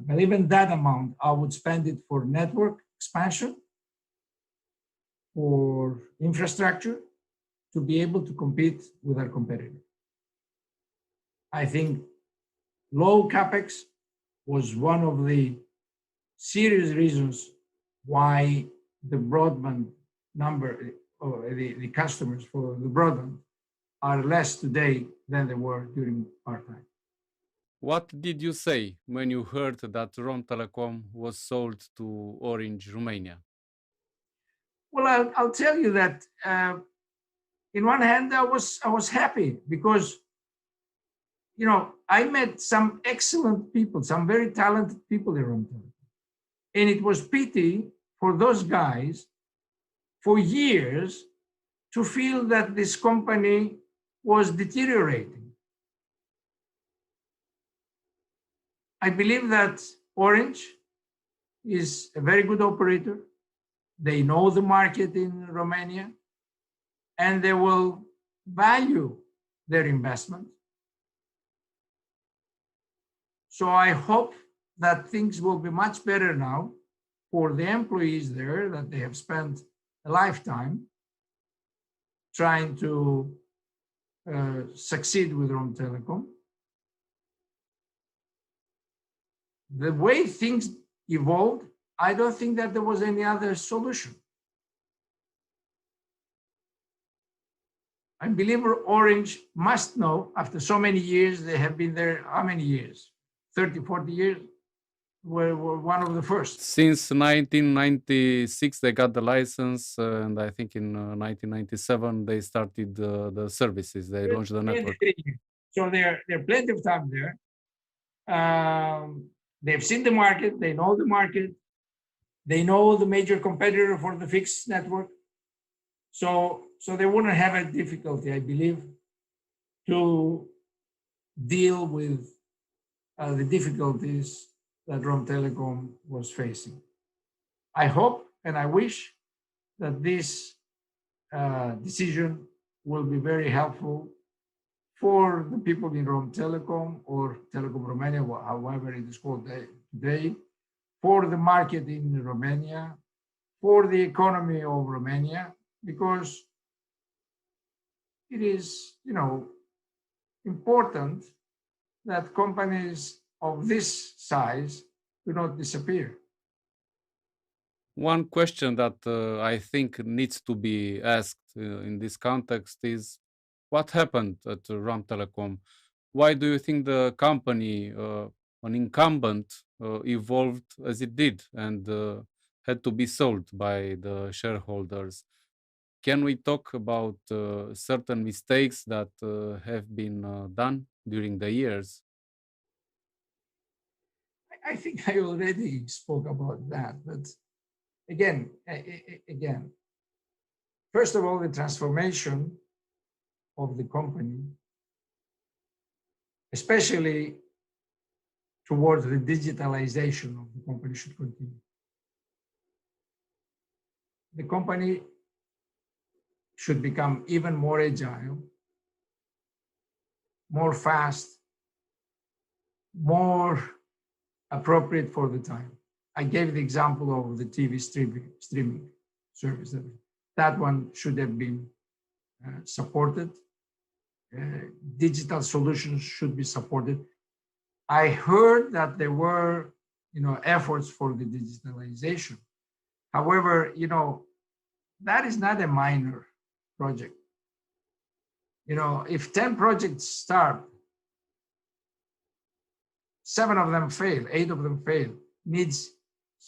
But even that amount, I would spend it for network expansion, for infrastructure, to be able to compete with our competitors. I think low capex was one of the serious reasons why the broadband number, or the customers for the broadband, are less today than they were during our time. What did you say when you heard that Romtelecom was sold to Orange Romania? Well, I'll tell you that in one hand, I was happy because, I met some excellent people, some very talented people in Romtelecom. And it was pity for those guys for years to feel that this company was deteriorating. I believe that Orange is a very good operator. They know the market in Romania, and they will value their investment. So I hope that things will be much better now for the employees there, that they have spent a lifetime trying to succeed with Romtelecom. The way things evolved, I don't think that there was any other solution. I believe Orange must know, after so many years, they have been there, how many years? 30, 40 years? Were one of the first. Since 1996, they got the license, and I think in 1997 they started the services. They launched the network. So they're plenty of time there. They've seen the market. They know the market. They know the major competitor for the fixed network. So they wouldn't have a difficulty, I believe, to deal with the difficulties that Romtelecom was facing. I hope and I wish that this decision will be very helpful for the people in Romtelecom or Telecom Romania, however it is called today, for the market in Romania, for the economy of Romania, because it is, important that companies of this size do not disappear. One question that I think needs to be asked in this context is, what happened at Romtelecom? Why do you think the company, an incumbent, evolved as it did and had to be sold by the shareholders? Can we talk about certain mistakes that have been done during the years? I think I already spoke about that, but again, first of all, the transformation of the company, especially towards the digitalization of the company, should continue. The company should become even more agile, more fast, more appropriate for the time. I gave the example of the TV streaming service. That one should have been supported. Digital solutions should be supported. I heard that there were, efforts for the digitalization. However, that is not a minor project. If 10 projects start, 7 of them fail, 8 of them fail, needs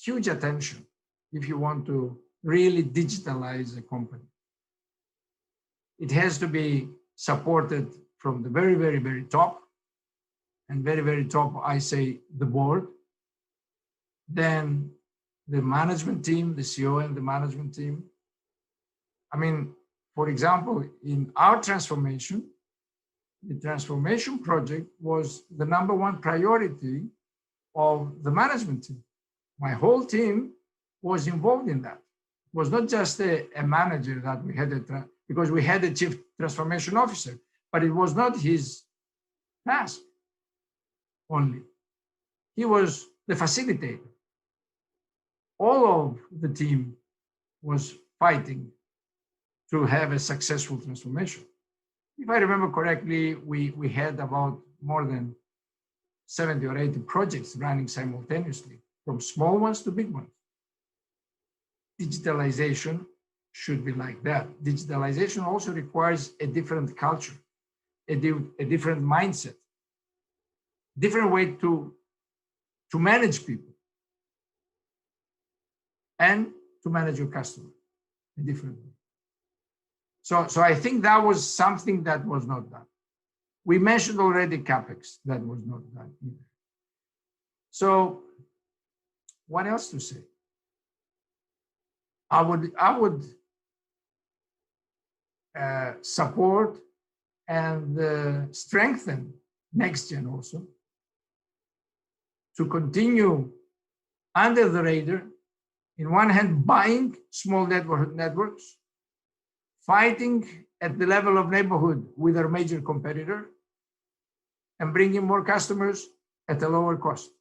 huge attention if you want to really digitalize a company. It has to be supported from the very, very, very top, and very, very top, I say the board, then the management team, the CEO and the management team. For example, in our transformation, the transformation project was the number one priority of the management team. My whole team was involved in that. It was not just a manager that we had, because we had a chief transformation officer, but it was not his task only. He was the facilitator. All of the team was fighting to have a successful transformation. If I remember correctly, we had about more than 70 or 80 projects running simultaneously, from small ones to big ones. Digitalization should be like that. Digitalization also requires a different culture, a different mindset, different way to manage people and to manage your customer, a different way. So I think that was something that was not done. We mentioned already CapEx, that was not done either. So what else to say? I would support and strengthen NextGen also to continue under the radar, in one hand, buying small networks, fighting at the level of neighborhood with our major competitor, and bringing more customers at a lower cost.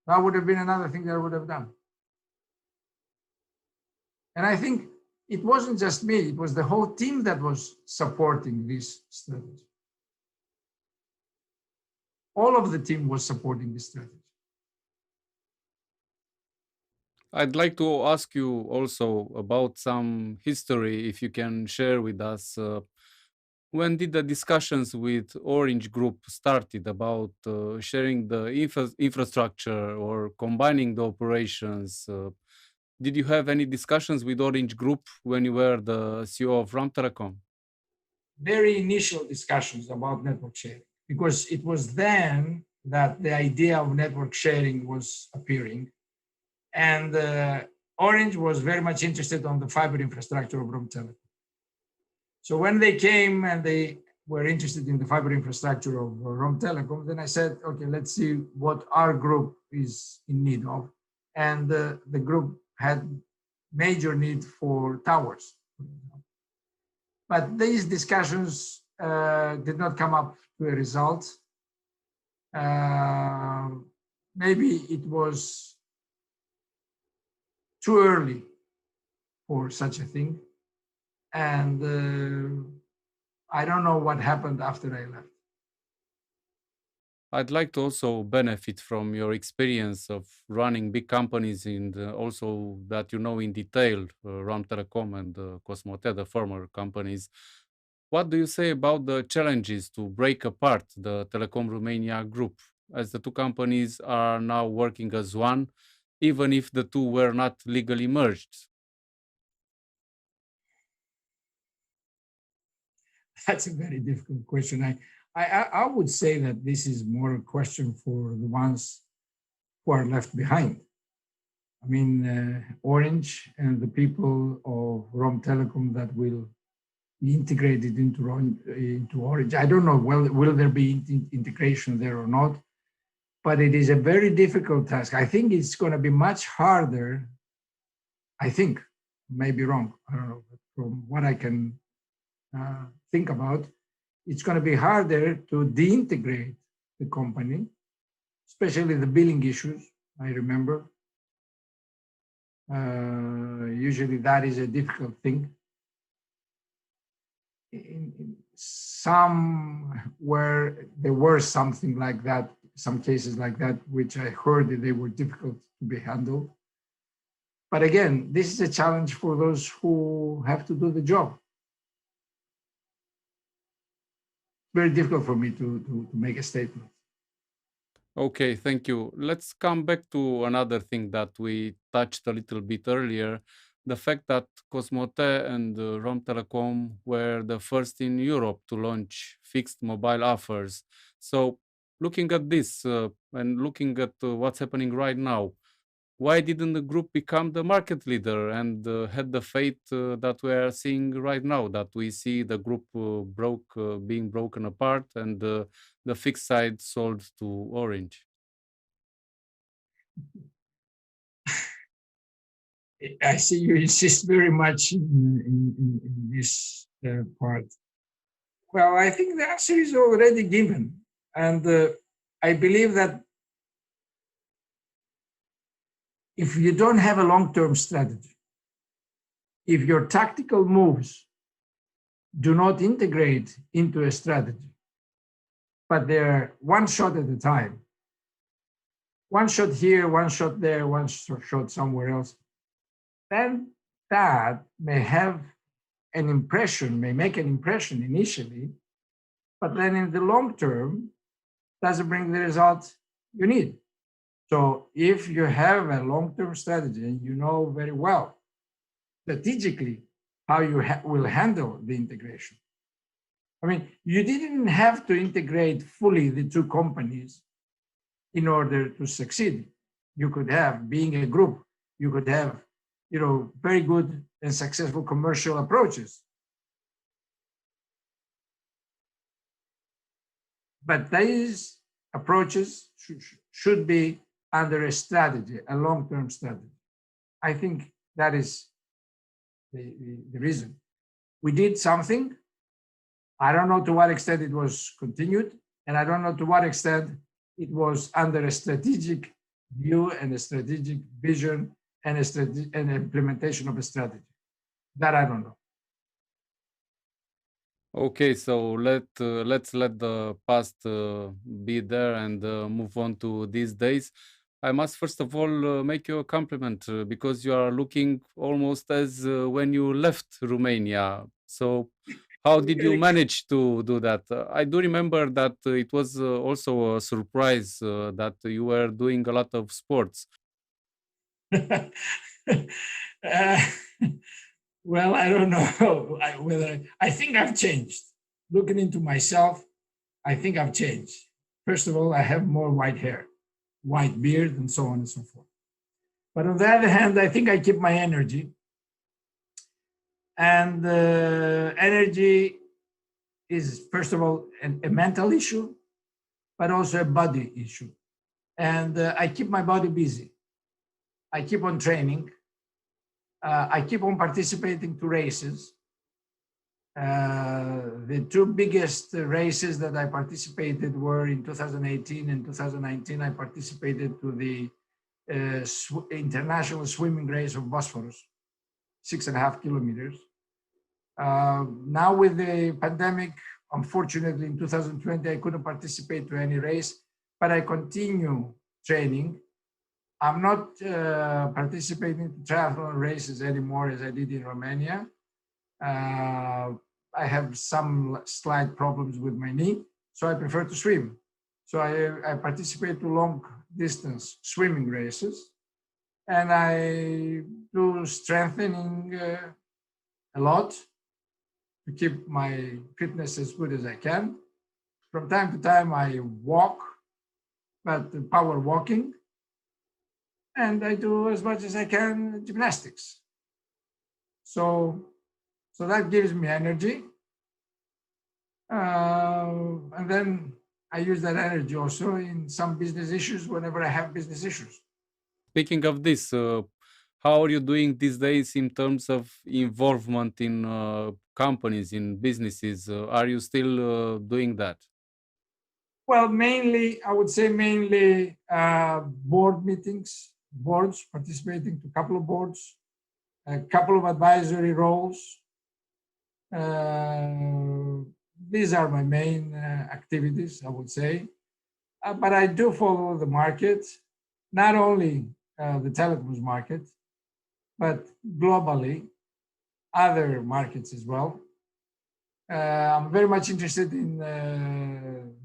That would have been another thing that I would have done. And I think it wasn't just me, it was the whole team that was supporting this strategy. All of the team was supporting this strategy. I'd like to ask you also about some history, if you can share with us. When did the discussions with Orange Group started about sharing the infrastructure or combining the operations? Did you have any discussions with Orange Group when you were the CEO of Romtelecom? Very initial discussions about network sharing, because it was then that the idea of network sharing was appearing. And Orange was very much interested on the fiber infrastructure of Romtelecom. So when they came and they were interested in the fiber infrastructure of Romtelecom, then I said, okay, let's see what our group is in need of. And the group had major need for towers. But these discussions did not come up to a result. Maybe it was too early for such a thing. And I don't know what happened after I left. I'd like to also benefit from your experience of running big companies and also that you know in detail Romtelecom and Cosmote, the former companies. What do you say about the challenges to break apart the Telecom Romania group, as the two companies are now working as one, even if the two were not legally merged? That's a very difficult question. I would say that this is more a question for the ones who are left behind. I mean, Orange and the people of Romtelecom that will be integrated into Orange. I don't know, will there be integration there or not? But it is a very difficult task. I think it's going to be much harder. I think, maybe wrong, I don't know, but from what I can think about, it's going to be harder to deintegrate the company, especially the billing issues, I remember. Usually that is a difficult thing. In some where there were something like that, some cases like that, which I heard that they were difficult to be handled. But again, this is a challenge for those who have to do the job. Very difficult for me to make a statement. Okay, thank you. Let's come back to another thing that we touched a little bit earlier, the fact that Cosmote and Romtelecom were the first in Europe to launch fixed mobile offers. So, looking at this and looking at what's happening right now, why didn't the group become the market leader and had the fate that we are seeing right now, that we see the group being broken apart and the fixed side sold to Orange? I see you insist very much in this part. Well, I think the answer is already given. And I believe that if you don't have a long-term strategy, if your tactical moves do not integrate into a strategy, but they're one shot at a time, one shot here, one shot there, one shot somewhere else, then that may have an impression, may make an impression initially, but then in the long term, doesn't bring the result you need. So if you have a long-term strategy and you know very well strategically how you will handle the integration. I mean, you didn't have to integrate fully the two companies in order to succeed. You could have, being a group, you could have, very good and successful commercial approaches. But these approaches should be under a strategy, a long-term strategy. I think that is the reason. We did something. I don't know to what extent it was continued, and I don't know to what extent it was under a strategic view and a strategic vision and an implementation of a strategy. That I don't know. Okay, so let's let the past be there and move on to these days. I must first of all make you a compliment because you are looking almost as when you left Romania. So, how did you manage to do that? I do remember that it was also a surprise that you were doing a lot of sports. Uh, well, I don't know whether I think I've changed. Looking into myself, I think I've changed. First of all, I have more white hair, white beard, and so on and so forth. But on the other hand, I think I keep my energy. And energy is, first of all, a mental issue, but also a body issue. And I keep my body busy. I keep on training. I keep on participating to races. The two biggest races that I participated were in 2018 and 2019. I participated to the international swimming race of Bosphorus, 6.5 kilometers. Now with the pandemic, unfortunately in 2020, I couldn't participate to any race, but I continue training. I'm not participating to triathlon races anymore as I did in Romania. I have some slight problems with my knee, so I prefer to swim. So I participate to long distance swimming races, and I do strengthening a lot to keep my fitness as good as I can. From time to time, I walk, but power walking, and I do as much as I can gymnastics. So that gives me energy. And then I use that energy also in some business issues whenever I have business issues. Speaking of this, how are you doing these days in terms of involvement in companies, in businesses? Are you still doing that? Well, mainly, I would say mainly board meetings, boards, participating to a couple of boards, a couple of advisory roles. These are my main activities, I would say. But I do follow the market, not only the telecoms market, but globally, other markets as well. I'm very much interested in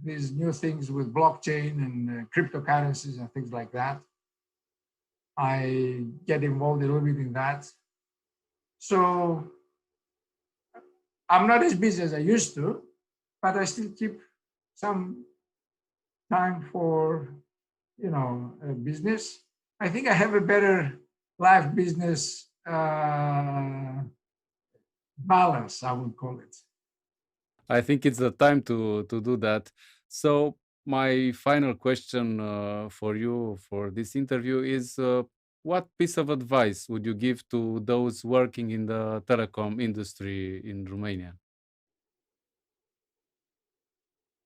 these new things with blockchain and cryptocurrencies and things like that. I get involved a little bit in that. So I'm not as busy as I used to, but I still keep some time for, business. I think I have a better life business balance, I would call it. I think it's the time to do that. So my final question for you for this interview is what piece of advice would you give to those working in the telecom industry in Romania?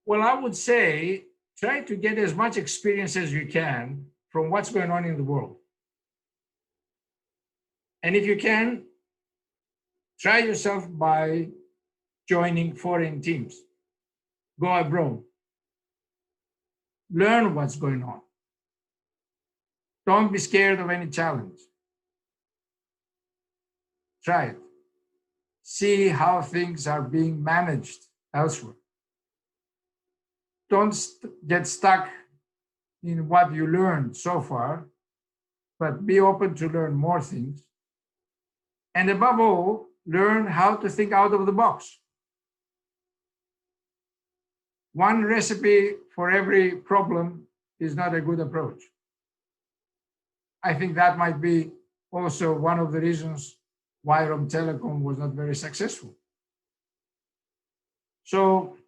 Well, I would say try to get as much experience as you can from what's going on in the world. And if you can, try yourself by joining foreign teams. Go abroad. Learn what's going on. Don't be scared of any challenge. Try it. See how things are being managed elsewhere. Don't get stuck in what you learned so far, but be open to learn more things. And above all, learn how to think out of the box. One recipe for every problem is not a good approach. I think that might be also one of the reasons why Romtelecom was not very successful. So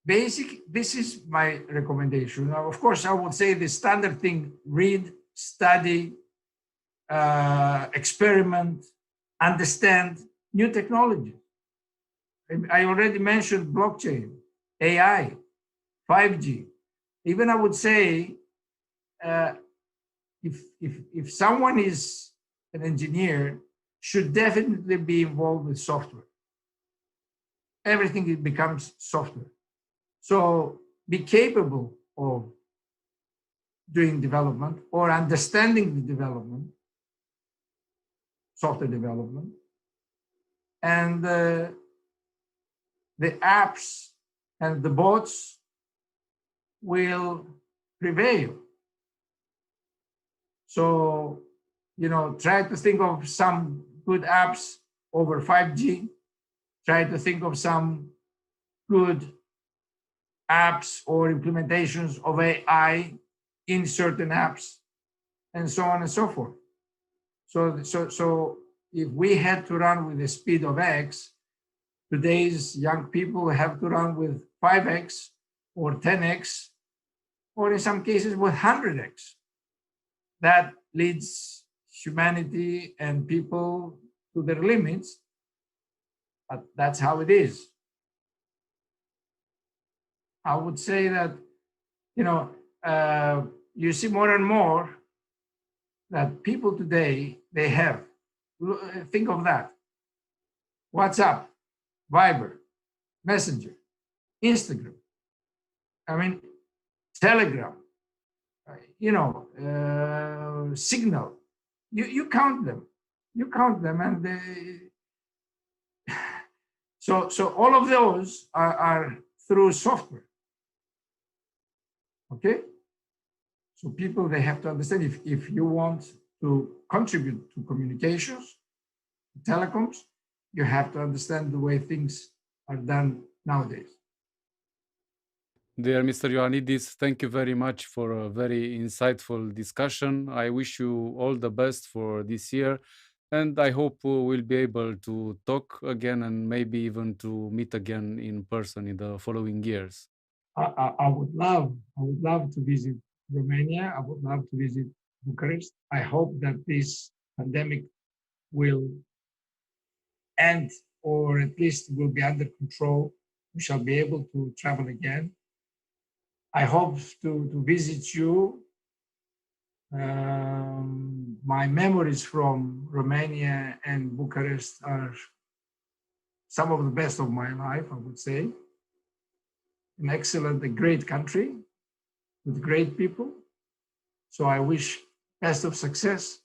this is my recommendation. Now, of course, I would say the standard thing: read, study, experiment, understand new technology. I already mentioned blockchain, AI, 5G. Even I would say, if someone is an engineer, should definitely be involved with software. Everything becomes software. So be capable of doing development or understanding the development, software development, and the apps and the bots will prevail. So, try to think of some good apps over 5G. Try to think of some good apps or implementations of AI in certain apps, and so on and so forth. So if we had to run with the speed of X, today's young people have to run with 5X or 10X, or in some cases with 100X. That leads humanity and people to their limits, but that's how it is. I would say that, you see more and more that people today, they have, think of that, WhatsApp, Viber, Messenger, Instagram, Telegram, Signal. You count them, and so all of those are through software. Okay, so people, they have to understand, if you want to contribute to communications, telecoms, you have to understand the way things are done nowadays. Dear Mr. Ioannidis, thank you very much for a very insightful discussion. I wish you all the best for this year, and I hope we'll be able to talk again and maybe even to meet again in person in the following years. I would love to visit Romania. I would love to visit Bucharest. I hope that this pandemic will end, or at least will be under control. We shall be able to travel again. I hope to visit you. My memories from Romania and Bucharest are some of the best of my life, I would say. An excellent, a great country with great people. So I wish best of success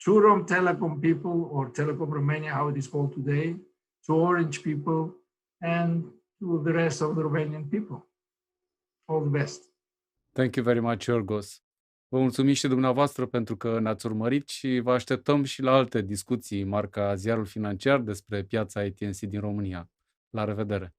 to Romtelecom people, or Telecom Romania, how it is called today, to Orange people, and to the rest of the Romanian people. All the best. Thank you very much, Yorgos. Vă mulțumim și dumneavoastră pentru că ne-ați urmărit și vă așteptăm și la alte discuții marca Ziarul Financiar despre piața AT&C din România. La revedere!